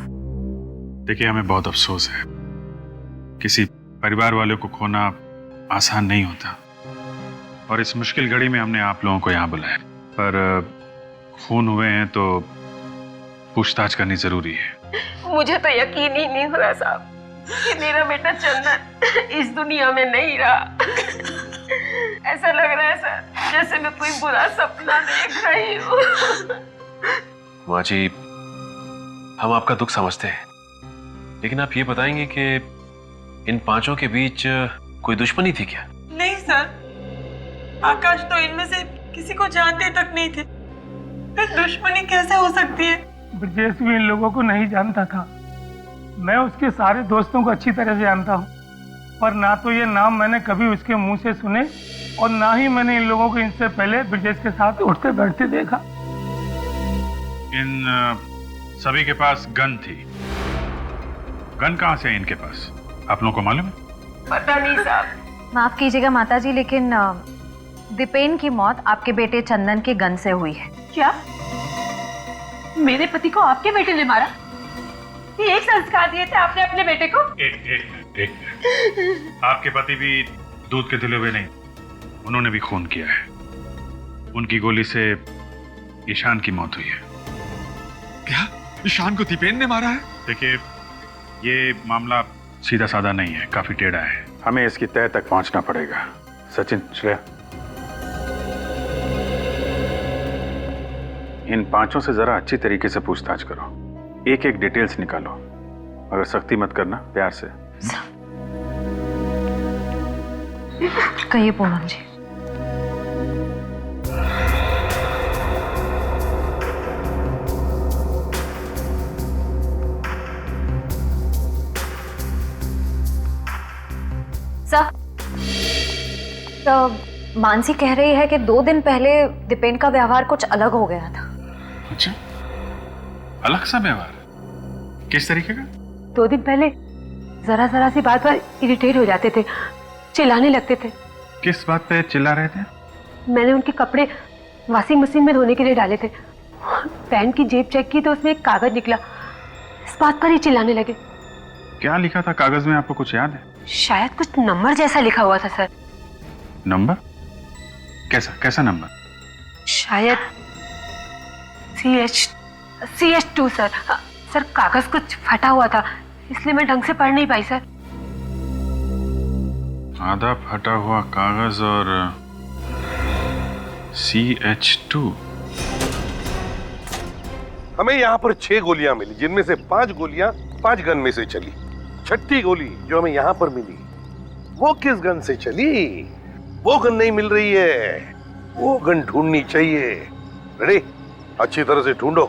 देखिए, हमें बहुत अफसोस है, किसी परिवार वालों को खोना आसान नहीं होता और इस मुश्किल घड़ी में हमने आप लोगों को यहाँ बुलाया, पर खून हुए हैं तो पूछताछ करनी जरूरी है। मुझे तो यकीन ही नहीं हो रहा साहब कि मेरा बेटा चंदन इस दुनिया में नहीं रहा। ऐसा लग रहा है सर जैसे मैं कोई बुरा सपना देख रही हूँ। माँ जी, हम आपका दुख समझते हैं, लेकिन आप ये बताएंगे कि इन पांचों के बीच कोई दुश्मनी थी क्या? नहीं सर, आकाश तो इनमें से किसी को जानते तक नहीं थे, फिर दुश्मनी कैसे हो सकती है? ब्रजेश भी इन लोगों को नहीं जानता था। मैं उसके सारे दोस्तों को अच्छी तरह से जानता हूँ, पर ना तो ये नाम मैंने कभी उसके मुंह से सुने और ना ही मैंने इन लोगों को इनसे पहले ब्रजेश के साथ उठते बैठते देखा। इन सभी के पास गन थी। गन कहाँ से है इनके पास, आप लोगों को मालूम है? पता नहीं साहब। माफ कीजिएगा माताजी, लेकिन दीपेन की मौत आपके बेटे चंदन के गन से हुई है। क्या? मेरे पति को आपके बेटे ने मारा? ये एक संस्कार दिए थे आपने अपने बेटे को? एक आपके पति भी दूध के धुले हुए नहीं, उन्होंने भी खून किया है। उनकी गोली से ईशान की मौत हुई है। क्या ईशान को दीपेन ने मारा है? देखिए, ये मामला सीधा साधा नहीं है, काफी टेढ़ा है। हमें इसकी तह तक पहुंचना पड़ेगा। सचिन, श्रेया, इन पांचों से जरा अच्छी तरीके से पूछताछ करो, एक एक डिटेल्स निकालो, मगर सख्ती मत करना, प्यार से। कहिए पूनम जी। सर, तो मानसी कह रही है कि 2 दिन पहले दीपेन का व्यवहार कुछ अलग हो गया था। अच्छा, अलग सा व्यवहार? किस तरीके का? 2 दिन पहले जरा जरा सी बात पर इरिटेट हो जाते थे, चिल्लाने लगते थे। किस बात पे चिल्ला रहे थे? मैंने उनके कपड़े वॉशिंग मशीन में धोने के लिए डाले थे, पैंट की जेब चेक की तो उसमें एक कागज निकला, इस बात पर ही चिल्लाने लगे। क्या लिखा था कागज में, आपको कुछ याद है? शायद कुछ नंबर जैसा लिखा हुआ था सर। नंबर? कैसा नंबर? शायद CH2 सर। सर कागज कुछ फटा हुआ था, इसलिए मैं ढंग से पढ़ नहीं पाई सर। आधा फटा हुआ कागज और CH2। हमें यहाँ पर 6 गोलियां मिली, जिनमें से 5 गोलियां 5 गन में से चली। छठी गोली जो हमें यहाँ पर मिली वो किस गन से चली? वो गन नहीं मिल रही है, वो गन ढूंढनी चाहिए। रेडी? अच्छी तरह से ढूंढो।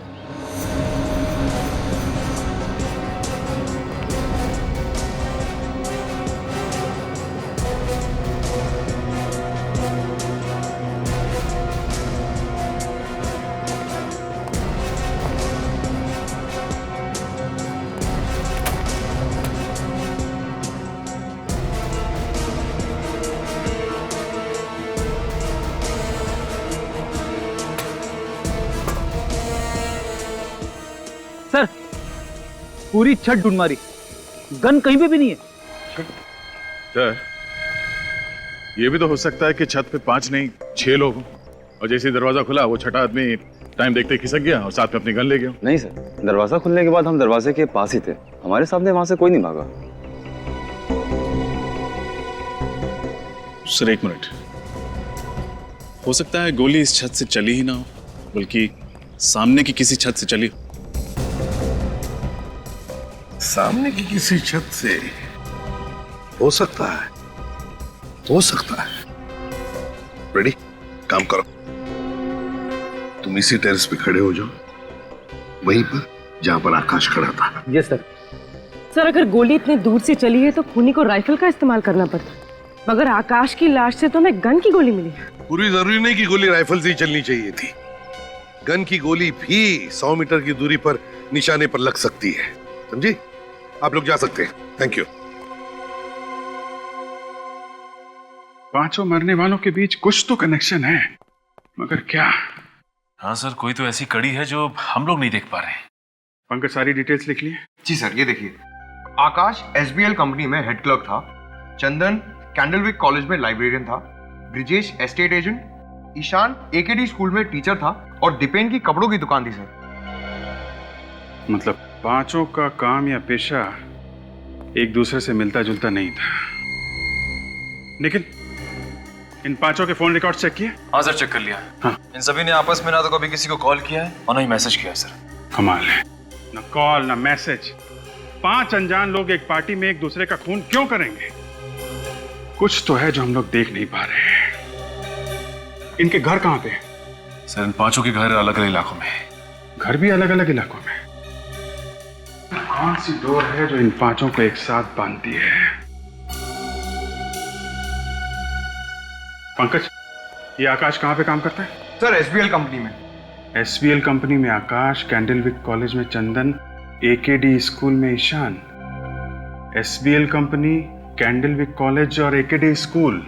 पूरी छत ढूंढ मारी, गन कहीं पे भी नहीं है। सर, ये भी तो हो सकता है कि छत पे 5 नहीं 6 लोग हों, और जैसे ही दरवाजा खुला वो छठा आदमी टाइम देखते खिसक गया और साथ में अपनी गन ले गया। नहीं सर, दरवाजा खुलने के बाद हम दरवाजे के पास ही थे, हमारे सामने वहां से कोई नहीं भागा। सर एक मिनट, हो सकता है गोली इस छत से चली ही ना हो, बल्कि सामने की किसी छत से चली हो। सामने की किसी छत से हो सकता है, हो सकता है। रेडी, काम करो। तुम इसी टेरेस पे खड़े हो जाओ, वहीं पर जहां पर आकाश खड़ा था। Yes sir. सर अगर गोली इतने दूर से चली है तो खूनी को राइफल का इस्तेमाल करना पड़ता, मगर आकाश की लाश से तो हमें गन की गोली मिली। पूरी जरूरी नहीं कि गोली राइफल से ही चलनी चाहिए थी, गन की गोली भी 100 मीटर की दूरी पर निशाने पर लग सकती है, समझी? आप लोग जा सकते हैं, थैंक यू। पांचों मरने वालों के बीच कुछ तो कनेक्शन है, मगर क्या? हाँ सर, कोई तो ऐसी कड़ी है जो हम लोग नहीं देख पा रहे। पंकज सारी डिटेल्स लिख लिए? जी सर, ये देखिए, आकाश SBL कंपनी में हेड क्लर्क था, चंदन कैंडलविक कॉलेज में लाइब्रेरियन था, Brijesh estate agent, Ishan AKD school में टीचर था और दीपेन की कपड़ों की दुकान थी सर। मतलब पांचों का काम या पेशा एक दूसरे से मिलता जुलता नहीं था। निखिल, इन पांचों के फोन रिकॉर्ड चेक किए? हाँ सर, चेक कर लिया। हाँ। इन सभी ने आपस में ना तो कभी किसी को कॉल किया है और ना ही मैसेज किया है सर। कमाल है, ना कॉल ना मैसेज। 5 अनजान लोग एक पार्टी में एक दूसरे का खून क्यों करेंगे? कुछ तो है जो हम लोग देख नहीं पा रहे हैं। इनके घर कहां पे? सर इन पांचों के घर अलग अलग इलाकों में। घर भी अलग अलग इलाकों में? कौन सी डोर है जो इन पांचों को एक साथ बांधती है? पंकज, ये आकाश कहां पे काम करता है? सर SBL कंपनी में। SBL कंपनी में आकाश, कैंडलविक कॉलेज में चंदन, AKD स्कूल में Ishan. SBL company, Candlewick college और AKD स्कूल,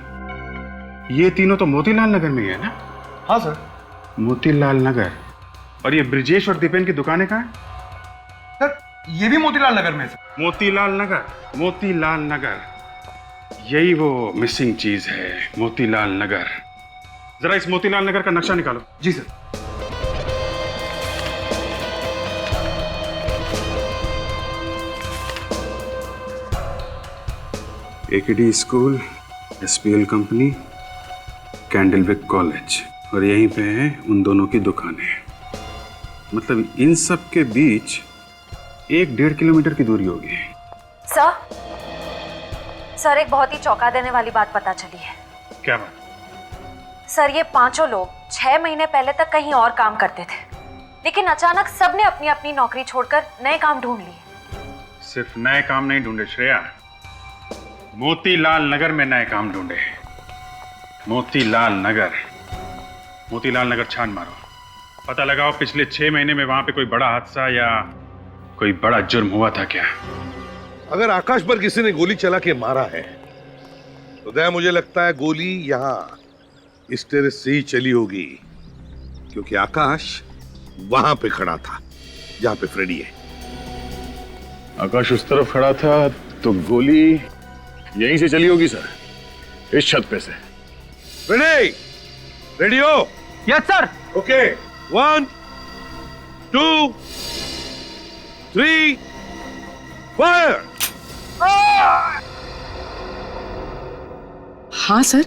ये तीनों तो मोतीलाल नगर में ही है ना? हाँ सर। मोतीलाल नगर। और ये ब्रिजेश और दीपेन की दुकानें कहाँ हैं? सर ये भी मोतीलाल नगर में है सर। मोतीलाल नगर, मोतीलाल नगर, यही वो मिसिंग चीज है, मोतीलाल नगर। जरा इस मोतीलाल नगर का नक्शा निकालो। जी sir. AKD school, SBL company, Candlewick college, और यहीं पे है उन दोनों की दुकानें। मतलब इन सब के बीच 1-1.5 किलोमीटर की दूरी होगी। सर एक बहुत ही चौंका देने वाली बात पता चली है। क्या बात? सर ये पांचों लोग 6 महीने पहले तक कहीं और काम करते थे, लेकिन अचानक सबने अपनी अपनी नौकरी छोड़कर नए काम ढूंढ लिए। सिर्फ नए काम नहीं ढूंढे श्रेया, मोतीलाल नगर में नए काम ढूंढे। मोतीलाल नगर छान मारो, पता लगाओ पिछले 6 महीने में वहां पे कोई बड़ा हादसा या कोई बड़ा जुर्म हुआ था क्या? अगर आकाश पर किसी ने गोली चला के मारा है तो दया मुझे लगता है गोली यहां इस टेरेस से ही चली होगी, क्योंकि आकाश वहां पे खड़ा था जहां पे फ्रेडी है। आकाश उस तरफ खड़ा था तो गोली यहीं से चली होगी सर, इस छत पे से। रेडी? रेडी हो? Yes sir. Okay, 1 2 3 fire. हाँ सर,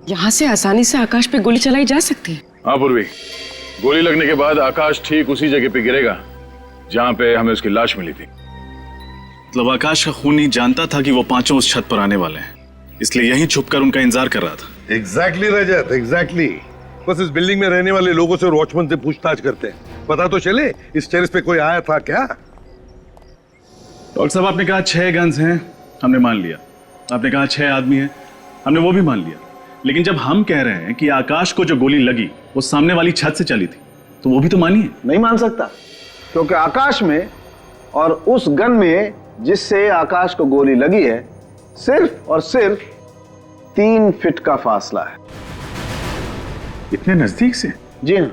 यहाँ से आसानी से आकाश पे गोली चलाई जा सकती है। हाँ पूर्वी, गोली लगने के बाद आकाश ठीक उसी जगह पे गिरेगा जहां पे हमें उसकी लाश मिली थी। मतलब आकाश का खूनी जानता था कि वो पांचों उस छत पर आने वाले हैं, इसलिए यहीं छुपकर उनका इंतजार कर रहा था। एग्जैक्टली रजत, एग्जैक्टली। बस इस बिल्डिंग में रहने वाले लोगों से और वॉचमैन से पूछताछ करते हैं, पता तो चले इस टेरेस पे कोई आया था क्या। डॉक्टर साहब आपने कहा 6 गन्स हैं, हमने मान लिया। आपने कहा 6 आदमी हैं, हमने वो भी मान लिया। लेकिन जब हम कह रहे हैं कि आकाश को जो गोली लगी वो सामने वाली छत से चली थी, तो वो भी तो मानिए। नहीं मान सकता, क्योंकि आकाश में और उस गन में जिससे आकाश को गोली लगी है सिर्फ और सिर्फ 3 फीट का फासला है। इतने नजदीक से? जी हाँ।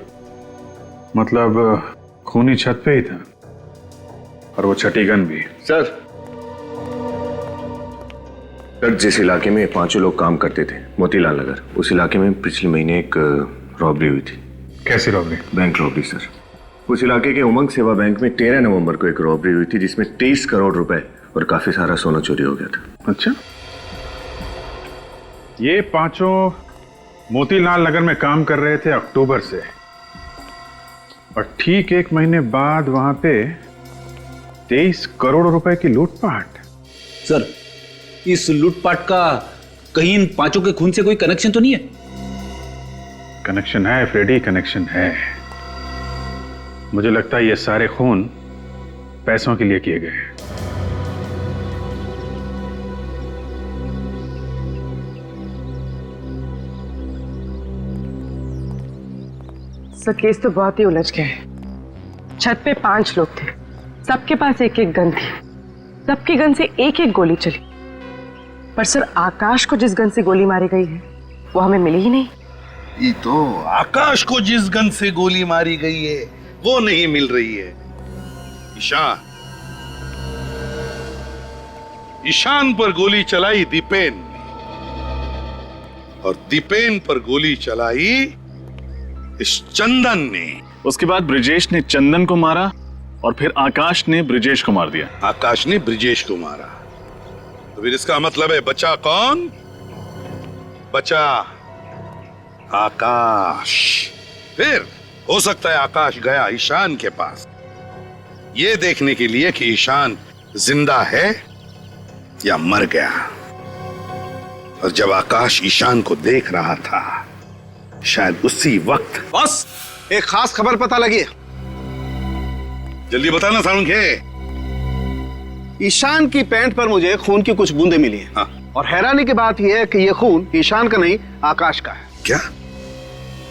मतलब खूनी छत पे ही था। और वो छठी गन भी। सर जिस इलाके में 5 लोग काम करते थे, मोतीलाल नगर, उस इलाके में पिछले महीने एक रॉबरी हुई थी। कैसी रॉबरी? Bank robbery sir. उस इलाके के उमंग सेवा बैंक में 13 नवंबर को एक रॉबरी हुई थी जिसमें 23 करोड़ रुपए और काफी सारा सोना चोरी हो गया था। अच्छा, ये 5 मोतीलाल नगर में काम कर रहे थे अक्टूबर से, और ठीक 1 महीने बाद वहां पे 23 करोड़ रुपए की लूटपाट। सर, इस लूटपाट का कहीं इन 5 के खून से कोई कनेक्शन तो नहीं है? कनेक्शन है फ्रेडी, कनेक्शन है। मुझे लगता है ये सारे खून पैसों के लिए किए गए हैं। सर केस तो बहुत ही उलझ गया है। छत पे 5 लोग थे, सबके पास एक एक गन थी, सबकी गन से एक एक गोली चली। पर सर आकाश को जिस गन से गोली मारी गई है वो हमें मिली ही नहीं। ये तो आकाश को जिस गन से गोली मारी गई है वो नहीं मिल रही है। ईशान पर गोली चलाई दीपेन ने, और दीपेन पर गोली चलाई इस चंदन ने। उसके बाद ब्रिजेश ने चंदन को मारा और फिर आकाश ने ब्रिजेश को मार दिया। आकाश ने ब्रिजेश को मारा, तो फिर इसका मतलब है बचा कौन? बचा आकाश। फिर हो सकता है आकाश गया ईशान के पास ये देखने के लिए कि ईशान जिंदा है या मर गया। और जब आकाश ईशान को देख रहा था, शायद उसी वक्त। बस एक खास खबर पता लगी है। जल्दी बताना सालुंखे। ईशान की पैंट पर मुझे खून की कुछ बूंदें मिली हैं। हाँ। और हैरानी की बात यह है कि यह खून ईशान का नहीं, आकाश का है। क्या?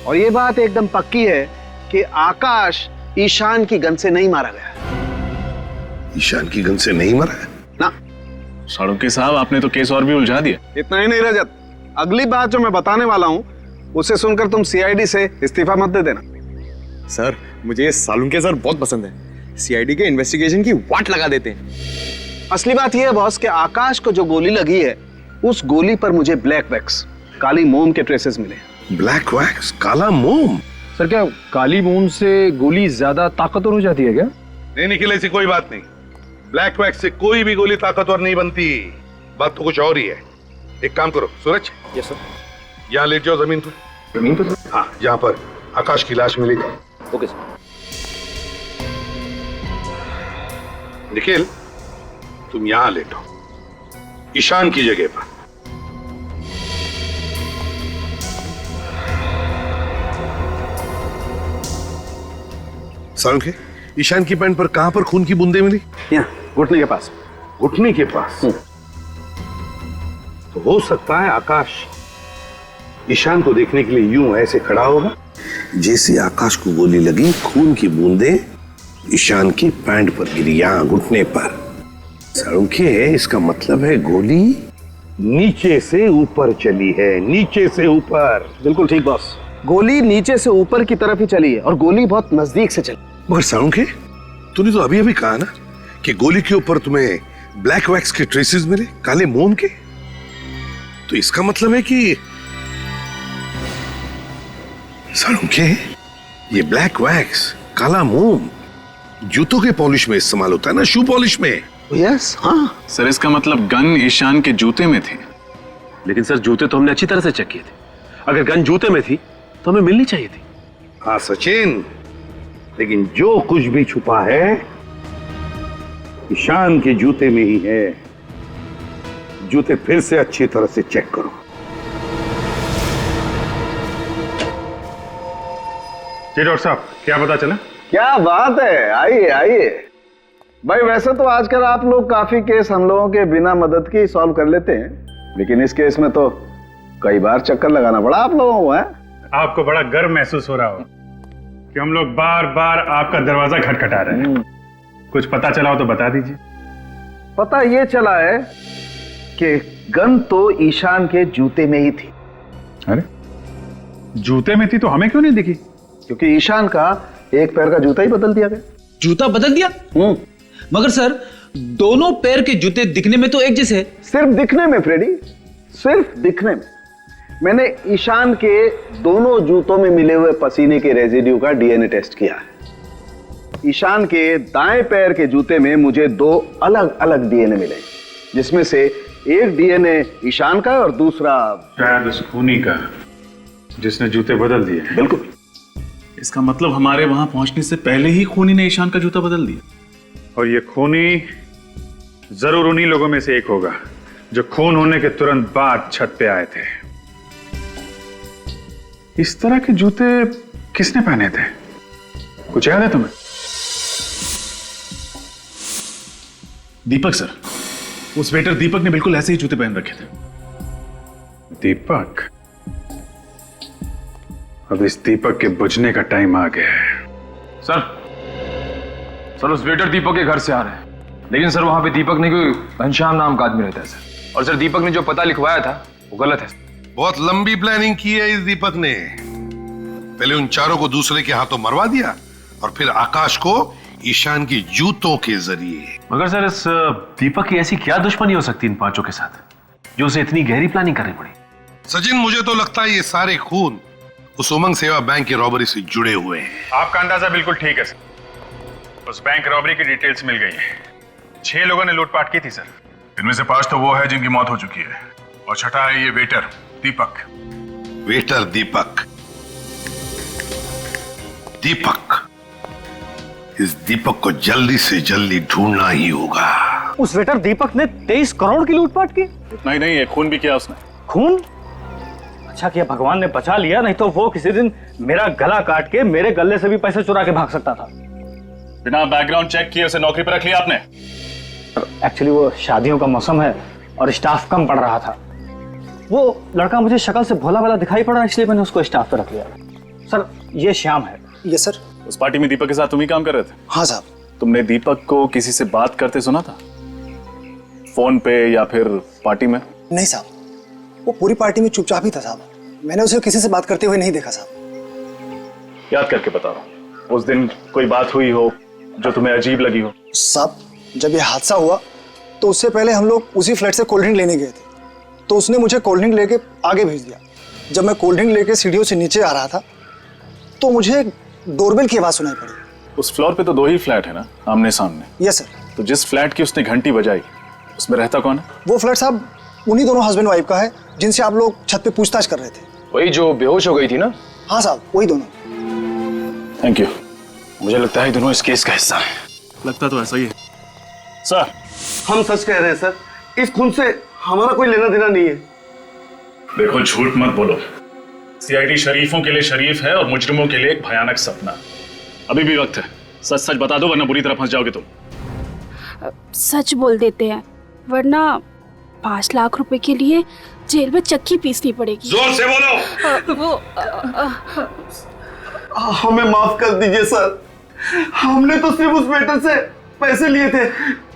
और यह बात एकदम पक्की है कि आकाश ईशान की गन से नहीं मारा गया। ईशान की गन से नहीं मरा है? ना। सालुंखे साहब, आपने तो केस और भी उलझा दिया। इतना ही नहीं रजत, अगली बात जो मैं बताने वाला हूं उसे सुनकर तुम सीआईडी से इस्तीफा मत दे देना। सर, मुझे सालुंखे सर बहुत पसंद है। सीआईडी के इन्वेस्टिगेशन की वाट लगा देते हैं। असली बात यह है बॉस कि आकाश को जो गोली लगी है उस गोली पर मुझे ब्लैक वैक्स, काली मोम के ट्रेसेस मिले। ब्लैक वैक्स, काला मोम? सर, क्या काली मोम से गोली ज्यादा ताकतवर हो जाती है क्या? नहीं निखिल, ऐसी कोई बात नहीं। ब्लैक वैक्स से कोई भी गोली ताकतवर नहीं बनती। बात तो कुछ और ही है। एक काम करो सूरज। Yes sir. यहाँ लेट जाओ जमीन पर। जमीन पर? हाँ, जहाँ पर आकाश की लाश मिली थी। Okay sir. निखिल, तुम यहां लेटो, ईशान की जगह पर। सालुंखे, ईशान की पैंट पर कहां पर खून की बूंदें मिली? यहाँ घुटने के पास। घुटने के पास? तो हो सकता है आकाश ईशान को देखने के लिए यूं ऐसे खड़ा होगा। जैसे आकाश को गोली लगी, खून की बूंदें ईशान की पैंट पर गिरी, यहां घुटने पर। सालुंखे, इसका मतलब है गोली नीचे से ऊपर चली है, नीचे से ऊपर। बिल्कुल ठीक बॉस, गोली नीचे से ऊपर की तरफ ही चली है और गोली बहुत नजदीक से चली। मगर सालुंखे, तूने तो अभी अभी कहा ना कि गोली के ऊपर तुम्हें ब्लैक वैक्स के ट्रेसेस मिले, काले मोम के। तो इसका मतलब है कि सालुंखे, ये ब्लैक वैक्स, काला मोम जूतों के पॉलिश में इस्तेमाल होता है ना, शू पॉलिश में। यस, हाँ। सर, इसका मतलब गन ईशान के जूते में थी। लेकिन सर, जूते तो हमने अच्छी तरह से चेक किए थे। अगर गन जूते में थी तो हमें मिलनी चाहिए थी। हाँ सचिन, लेकिन जो कुछ भी छुपा है ईशान के जूते में ही है। जूते फिर से अच्छी तरह से चेक करो। जी डॉक्टर साहब, क्या पता चला? क्या बात है, आइए आइए। भाई वैसे तो आजकल आप लोग काफी केस हम लोगों के बिना मदद के सॉल्व कर लेते हैं, लेकिन इस केस में तो कई बार चक्कर लगाना पड़ा आप लोगों को। है आपको बड़ा गर्व महसूस हो रहा हो कि हम लोग बार बार आपका दरवाजा खटखटा रहे हैं। कुछ पता चला हो तो बता दीजिए। पता ये चला है कि गन तो ईशान के जूते में ही थी। अरे, जूते में थी तो हमें क्यों नहीं दिखी? क्योंकि ईशान का एक पैर का जूता ही बदल दिया गया। जूता बदल दिया? मगर सर दोनों पैर के जूते दिखने में तो एक जैसे हैं। सिर्फ दिखने में फ्रेडी, सिर्फ दिखने में। मैंने ईशान के दोनों जूतों में मिले हुए पसीने के रेजिड्यू का डीएनए टेस्ट किया है। ईशान के दाएं पैर के जूते में मुझे 2 अलग अलग डीएनए मिले, जिसमें से एक डीएनए ईशान का और दूसरा शायद उस खूनी का जिसने जूते बदल दिए। बिल्कुल। इसका मतलब हमारे वहां पहुंचने से पहले ही खूनी ने ईशान का जूता बदल दिया। और ये खूनी जरूर उन्हीं लोगों में से एक होगा जो खून होने के तुरंत बाद छत पे आए थे। इस तरह के जूते किसने पहने थे, कुछ याद है तुम्हें? दीपक सर, उस वेटर दीपक ने बिल्कुल ऐसे ही जूते पहन रखे थे। दीपक? अब इस दीपक के बुझने का टाइम आ गया है। सर उस वेटर दीपक के घर से आ रहे हैं, लेकिन सर वहां पे दीपक नहीं, कोई घनश्याम नाम का आदमी रहता है सर। और सर दीपक ने जो पता लिखवाया था वो गलत है। बहुत लंबी प्लानिंग की है इस दीपक ने। पहले उन चारों को दूसरे के हाथों मरवा दिया और फिर आकाश को ईशान की जूतों के जरिए। मगर सर इस दीपक की ऐसी क्या दुश्मनी हो सकती इन 5 के साथ जो उसे इतनी गहरी प्लानिंग करनी पड़ी? सचिन, मुझे तो लगता है ये सारे खून उस उमंग सेवा बैंक की रॉबरी से जुड़े हुए हैं। आपका अंदाजा बिल्कुल ठीक है सर। उस बैंक रॉबरी की डिटेल्स मिल गई है। 6 लोगों ने लूटपाट की थी सर। इनमें से 5 तो वो है जिनकी मौत हो चुकी है, और छठा है ये वेटर दीपक। वेटर दीपक? दीपक, इस दीपक को जल्दी से जल्दी ढूंढना ही होगा। उस वेटर दीपक ने 23 करोड़ की लूटपाट की? नहीं नहीं, ये खून भी किया उसने। खून? अच्छा किया भगवान ने बचा लिया, नहीं तो वो किसी दिन मेरा गला काट के मेरे गले से भी पैसे चुरा के भाग सकता था। बिना बैकग्राउंड चेक किए उसे नौकरी पर रख लिया आपने? एक्चुअली वो शादियों का मौसम है और स्टाफ कम पड़ रहा था। वो लड़का मुझे शक्ल से भोला भाला दिखाई पड़ा, इसलिए मैंने उसको स्टाफ पे रख लिया। सर ये श्याम है। Yes sir. उस पार्टी में दीपक के साथ तुम ही काम कर रहे थे? हाँ साहब। तुमने दीपक को किसी से बात करते सुना था, फोन पे या फिर पार्टी में? नहीं साहब, वो पूरी पार्टी में चुपचाप ही था साहब। मैंने उसे किसी से बात करते हुए नहीं देखा साहब। याद करके बता रहा हूँ, उस दिन कोई बात हुई हो जो तुम्हें अजीब लगी हो? साहब जब ये हादसा हुआ तो उससे पहले हम लोग उसी फ्लैट से कोल्ड ड्रिंक लेने गए थे, तो उसने मुझे कोल्ड ड्रिंक लेके आगे भेज दिया। जब मैं कोल्ड ड्रिंक लेके सीढ़ियों से नीचे आ रहा था तो मुझे डोरबेल की आवाज सुनाई पड़ी। उस फ्लोर पे तो 2 ही फ्लैट है ना, आमने सामने? Yes sir. तो जिस फ्लैट की उसने घंटी बजाई उसमें रहता कौन है? वो फ्लैट साहब उन्हीं दोनों हस्बैंड वाइफ का है जिनसे आप लोग छत पे पूछताछ कर रहे थे। वही जो बेहोश हो गई थी ना? हाँ साहब, वही दोनों। Thank you. मुझे लगता है दोनों इस केस का हिस्सा है। लगता तो ऐसा ही है सर। हम सच कह रहे हैं सर, इस खून से हमारा कोई लेना देना नहीं है। देखो झूठ मत बोलो। सीआईडी शरीफों के लिए शरीफ है और मुजरिमों के लिए एक भयानक सपना। अभी भी वक्त है, सच सच बता दो वरना बुरी तरह फंस जाओगे तुम। सच बोल देते हैं वरना 5 लाख रुपए के लिए जेल में चक्की पीसनी पड़ेगी। जोर से बोलो। हमें माफ कर दीजिए सर, हमने तो सिर्फ उस वेटर से पैसे लिए थे,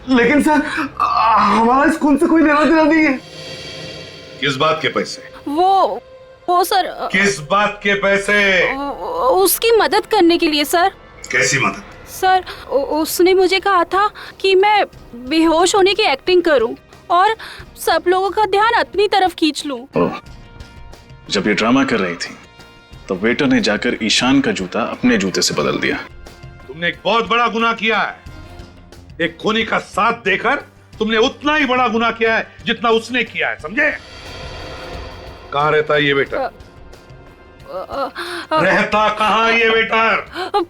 लेकिन सर हमारा इस खून से कोई लेना देना नहीं है। किस बात के पैसे? वो सर। किस बात के पैसे? उसकी मदद करने के लिए सर। कैसी मदद? सर उसने मुझे कहा था कि मैं बेहोश होने की एक्टिंग करूं और सब लोगों का ध्यान अपनी तरफ खींच लूं। जब ये ड्रामा कर रही थी तो वेटर ने जाकर ईशान का जूता अपने जूते से बदल दिया। तुमने एक बहुत बड़ा गुनाह किया है। एक खूनी का साथ देकर तुमने उतना ही बड़ा गुनाह किया है जितना उसने किया है, समझे? कहाँ रहता है ये वेटर? रहता कहाँ ये वेटर?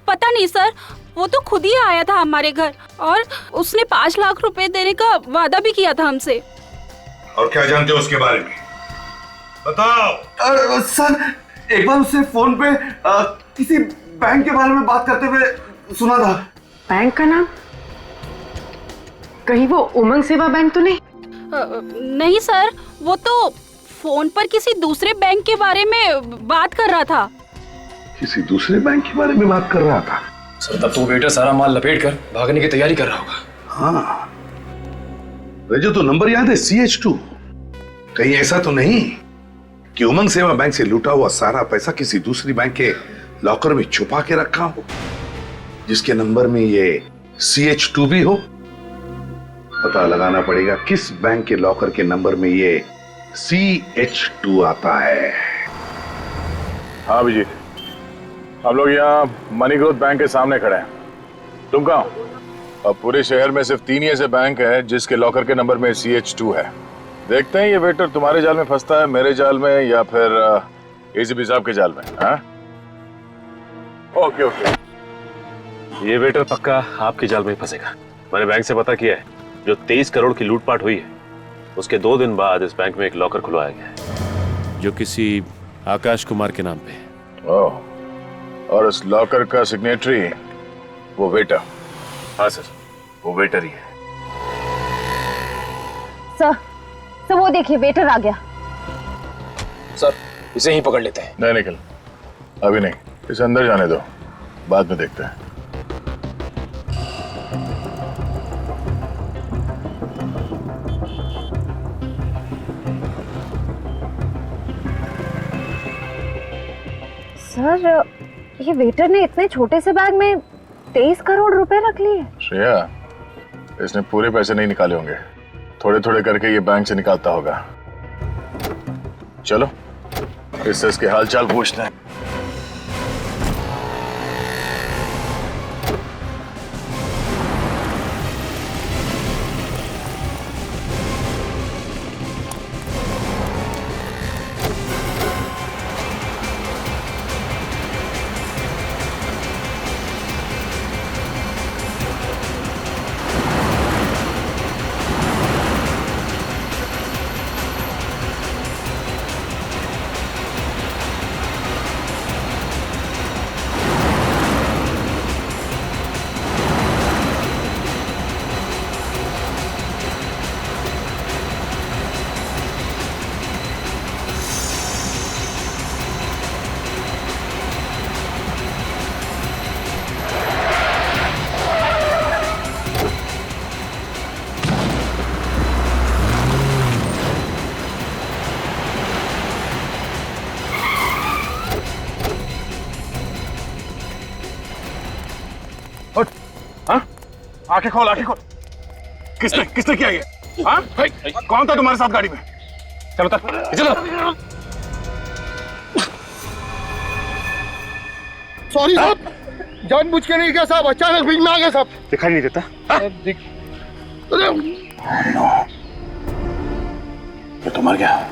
पता नहीं सर, वो तो खुद ही आया था हमारे घर और उसने 5 लाख रुपए देने का वादा भी किया था हमसे। और क्या जानते हो उसके बारे में? बताओ। सर एक बार उससे फोन पे किसी बैंक के बारे में बात करते हुए सुना था। बैंक का नाम? कहीं वो उमंग सेवा बैंक तो नहीं? नहीं सर, वो तो फोन पर किसी दूसरे बैंक के बारे में बात कर रहा था। किसी दूसरे बैंक के बारे में बात कर रहा था? सर तब तो वेटर सारा माल लपेट कर भागने की तैयारी कर रहा होगा। हाँ, मुझे तो नंबर याद है CH2। कहीं ऐसा तो नहीं कि उमंग सेवा बैंक से लूटा हुआ सारा पैसा किसी दूसरी बैंक के लॉकर में छुपा के रखा हो जिसके नंबर में ये CH2 भी हो? पता लगाना पड़ेगा किस बैंक के लॉकर के नंबर में ये CH2 आता है। हाँ अभिजीत, हम लोग यहाँ मनी ग्रोथ बैंक के सामने खड़े हैं। तुम कहाँ हो? अब पूरे शहर में सिर्फ 3 ही ऐसे बैंक है जिसके लॉकर के नंबर में CH2 है। देखते हैं ये वेटर तुम्हारे जाल में फंसता है, मेरे जाल में, या फिर ACP साहब के जाल में। हाँ ओके ओके। ये वेटर पक्का आपके जाल में ही फंसेगा। मैंने बैंक से पता किया है, जो 23 करोड़ की लूटपाट हुई है उसके 2 दिन बाद इस बैंक में एक लॉकर खुलवाया गया है जो किसी आकाश कुमार के नाम पे है। ओह, और उस लॉकर का सिग्नेटरी वो वेटर? हाँ सर, वो वेटर ही है। सर वो देखिए वेटर आ गया। सर इसे ही पकड़ लेते हैं। नहीं निकल, अभी नहीं, इसे अंदर जाने दो, बाद में देखते हैं। सर ये वेटर ने इतने छोटे से बैग में 23 करोड़ रुपए रख लिए। श्रेया, इसने पूरे पैसे नहीं निकाले होंगे, थोड़े थोड़े करके ये बैंक से निकालता होगा। चलो इसके हाल चाल पूछते हैं। आंखें खोल, आंखें खोल। किसने किया ये? हाँ? कौन था तुम्हारे साथ गाड़ी में? चलो चलो। सॉरी साहब, जानबूझ के नहीं किया साहब, अचानक बीच में आ गया साहब। दिखाई नहीं देता? ये तो मर गया,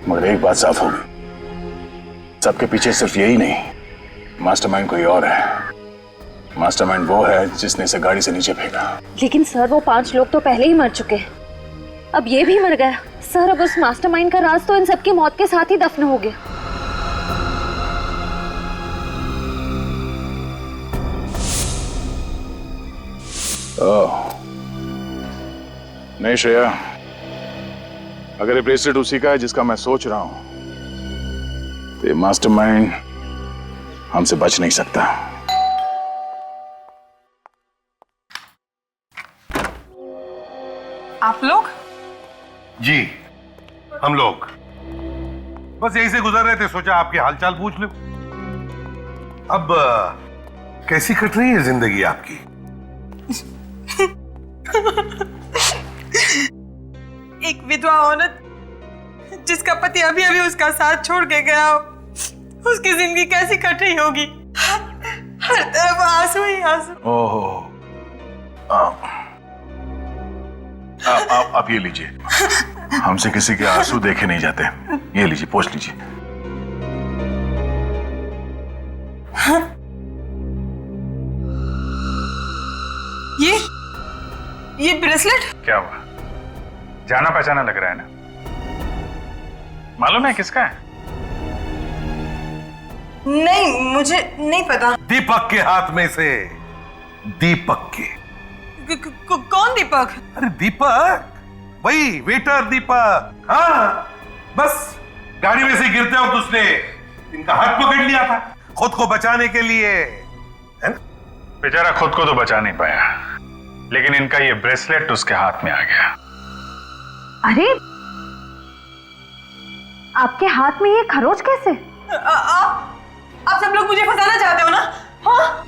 मगर एक बात साफ होगी, सबके पीछे सिर्फ यही नहीं, मास्टरमाइंड कोई और है। मास्टरमाइंड वो है जिसने इसे गाड़ी से नीचे फेंका। लेकिन सर वो 5 लोग तो पहले ही मर चुके हैं, अब ये भी मर गया। सर अब उस मास्टरमाइंड का राज तो इन सबकी मौत के साथ ही दफन हो गया। नहीं श्रेया, अगर ये ब्रेसलेट उसी का है जिसका मैं सोच रहा हूं, तो ये मास्टरमाइंड हमसे बच नहीं सकता। आप लोग? जी, हम लोग बस यहीं से गुजर रहे थे, सोचा आपके हालचाल पूछ लो। अब कैसी कट रही है जिंदगी आपकी? एक विधवा औरत जिसका पति अभी अभी उसका साथ छोड़ के गया, उसकी जिंदगी कैसी कट रही होगी? हर तरफ आंसू ही आंसू। ओहो, आप ये लीजिए, हमसे किसी के आंसू देखे नहीं जाते, ये लीजिए, पोंछ लीजिए। ये ब्रेसलेट क्या हुआ? जाना पहचाना लग रहा है ना? मालूम है किसका है? नहीं, मुझे नहीं पता। दीपक के हाथ में से। दीपक के। कौन दीपक? अरे दीपक, वही वेटर दीपक। हाँ, बस गाड़ी में से गिरते वक्त उसने इनका हाथ पकड़ लिया था खुद को बचाने के लिए, है ना? बेचारा खुद को तो बचा नहीं पाया, लेकिन इनका ये ब्रेसलेट उसके हाथ में आ गया। अरे आपके हाथ में ये खरोच कैसे? आप सब लोग मुझे फंसाना चाहते हो ना? हाँ?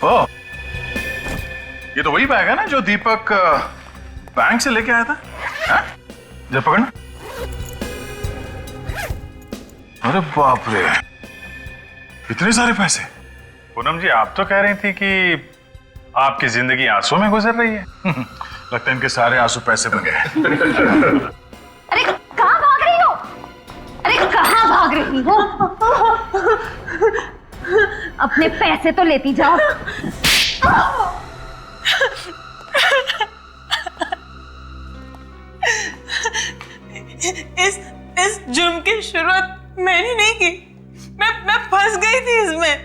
ओ, ये तो वही बैग है ना जो दीपक बैंक से लेके आया था? हाँ? जब पकड़ना। अरे बाप रे, इतने सारे पैसे। पूनम जी, आप तो कह रही थी कि आपकी जिंदगी आंसू में गुजर रही है। लगता है इनके सारे आंसू पैसे बन गए। अरे कहाँ भाग रही हो? अरे कहाँ भाग रही हो? अपने पैसे तो लेती जाओ। इस जुर्म की शुरुआत मैंने नहीं की। मैं फंस गई थी इसमें।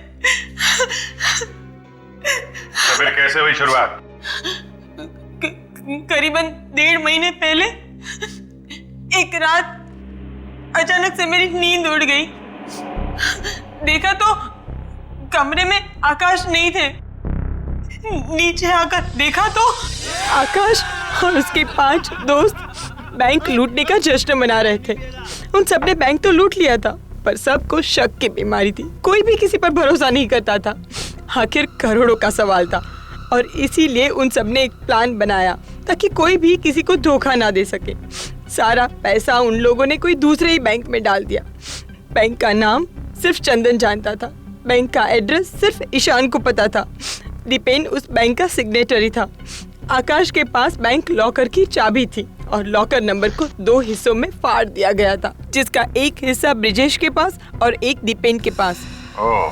तो फिर कैसे हुई शुरुआत? करीबन 1.5 महीने पहले एक रात अचानक से मेरी नींद उड़ गई। देखा तो कमरे में आकाश नहीं थे। नीचे आकर देखा तो आकाश और उसके 5 दोस्त बैंक लूटने का जश्न मना रहे थे। उन सबने बैंक तो लूट लिया था, पर सबको शक की बीमारी थी। कोई भी किसी पर भरोसा नहीं करता था। आखिर करोड़ों का सवाल था और इसीलिए उन सबने एक प्लान बनाया ताकि कोई भी किसी को धोखा ना दे सके। सारा पैसा उन लोगों ने कोई दूसरे ही बैंक में डाल दिया। बैंक का नाम सिर्फ चंदन जानता था। बैंक का एड्रेस सिर्फ ईशान को पता था। दीपेन उस बैंक का सिग्नेटरी था। आकाश के पास बैंक लॉकर की चाबी थी और लॉकर नंबर को 2 हिस्सों में फाड़ दिया गया था, जिसका एक हिस्सा ब्रिजेश के पास और एक दीपेन के पास। ओह,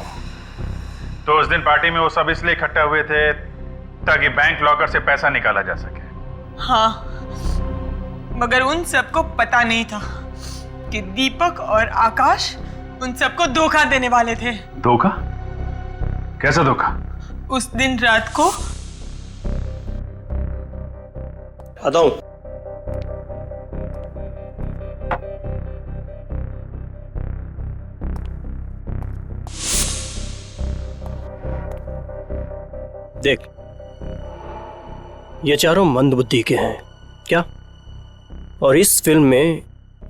तो उस दिन पार्टी में वो सब इसलिए इकट्ठा हुए थे ताकि बैंक लॉकर से पैसा निकाला जा सके। हाँ, मगर उन सबको पता नहीं था कि दीपक और आकाश उन सबको धोखा देने वाले थे। धोखा? कैसा धोखा? उस दिन रात को आता हूं। देख, ये चारों मंदबुद्धि के हैं क्या? और इस फिल्म में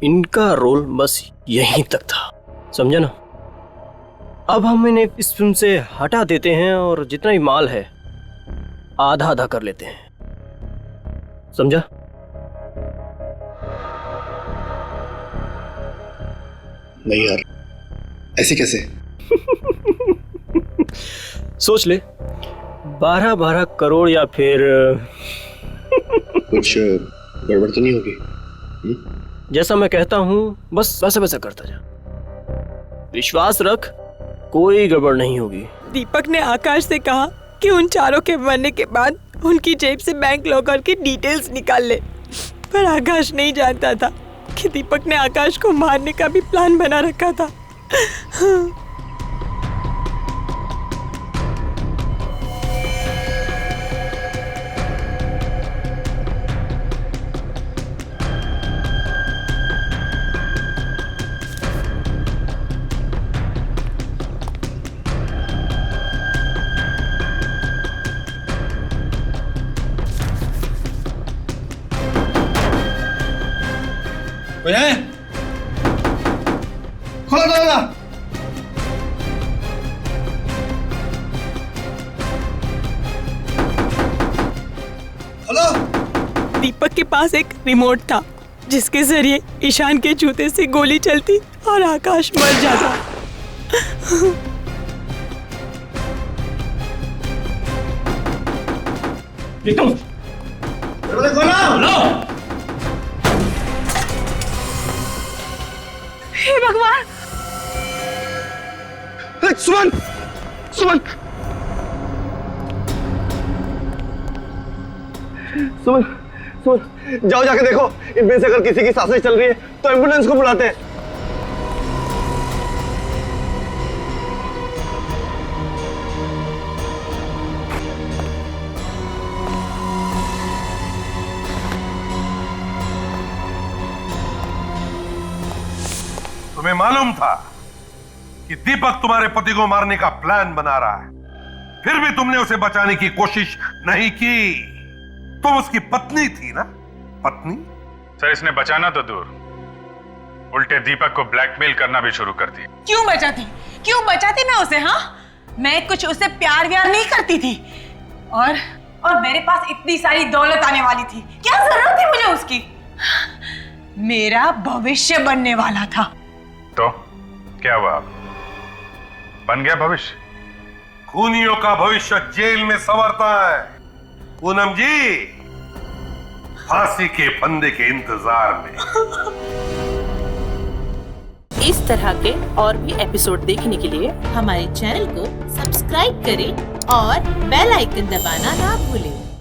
इनका रोल बस यहीं तक था, समझा ना? अब हम इन्हें इस फिल्म से हटा देते हैं और जितना भी माल है आधा आधा कर लेते हैं, समझा? नहीं यार, ऐसे कैसे? सोच ले, 12-12 करोड़ या फिर कुछ गड़बड़ तो नहीं होगी? जैसा मैं कहता हूं बस वैसा वैसा करता जा। विश्वास रख, कोई गड़बड़ नहीं होगी। दीपक ने आकाश से कहा कि उन चारों के मरने के बाद उनकी जेब से बैंक लॉकर की डिटेल्स निकाल ले, पर आकाश नहीं जानता था कि दीपक ने आकाश को मारने का भी प्लान बना रखा था। खोलो दरवाजा। हेलो। दीपक के पास एक रिमोट था जिसके जरिए ईशान के जूते से गोली चलती और आकाश मर जाता। हे भगवान! सुमन! सुमन! सुमन! सुमन! जाओ जाके देखो, इनमें से अगर किसी की सांसें चल रही है तो एम्बुलेंस को बुलाते हैं। तुम्हें मालूम था कि दीपक तुम्हारे पति को मारने का प्लान बना रहा है, फिर भी तुमने उसे बचाने की कोशिश नहीं की। तुम उसकी पत्नी थी ना? पत्नी? सर, इसने बचाना तो दूर, उल्टे दीपक को ब्लैकमेल करना भी शुरू कर दिया। क्यों बचाती मैं उसे? हाँ, मैं कुछ उससे प्यार व्यार नहीं करती थी, और मेरे पास इतनी सारी दौलत आने वाली थी। क्या जरूरत थी मुझे उसकी? मेरा भविष्य बनने वाला था। तो क्या हुआ? बन गया भविष्य? खूनियों का भविष्य जेल में संवरता है पूनम जी, फांसी के फंदे के इंतजार में। इस तरह के और भी एपिसोड देखने के लिए हमारे चैनल को सब्सक्राइब करें और बेल आइकन दबाना ना भूलें।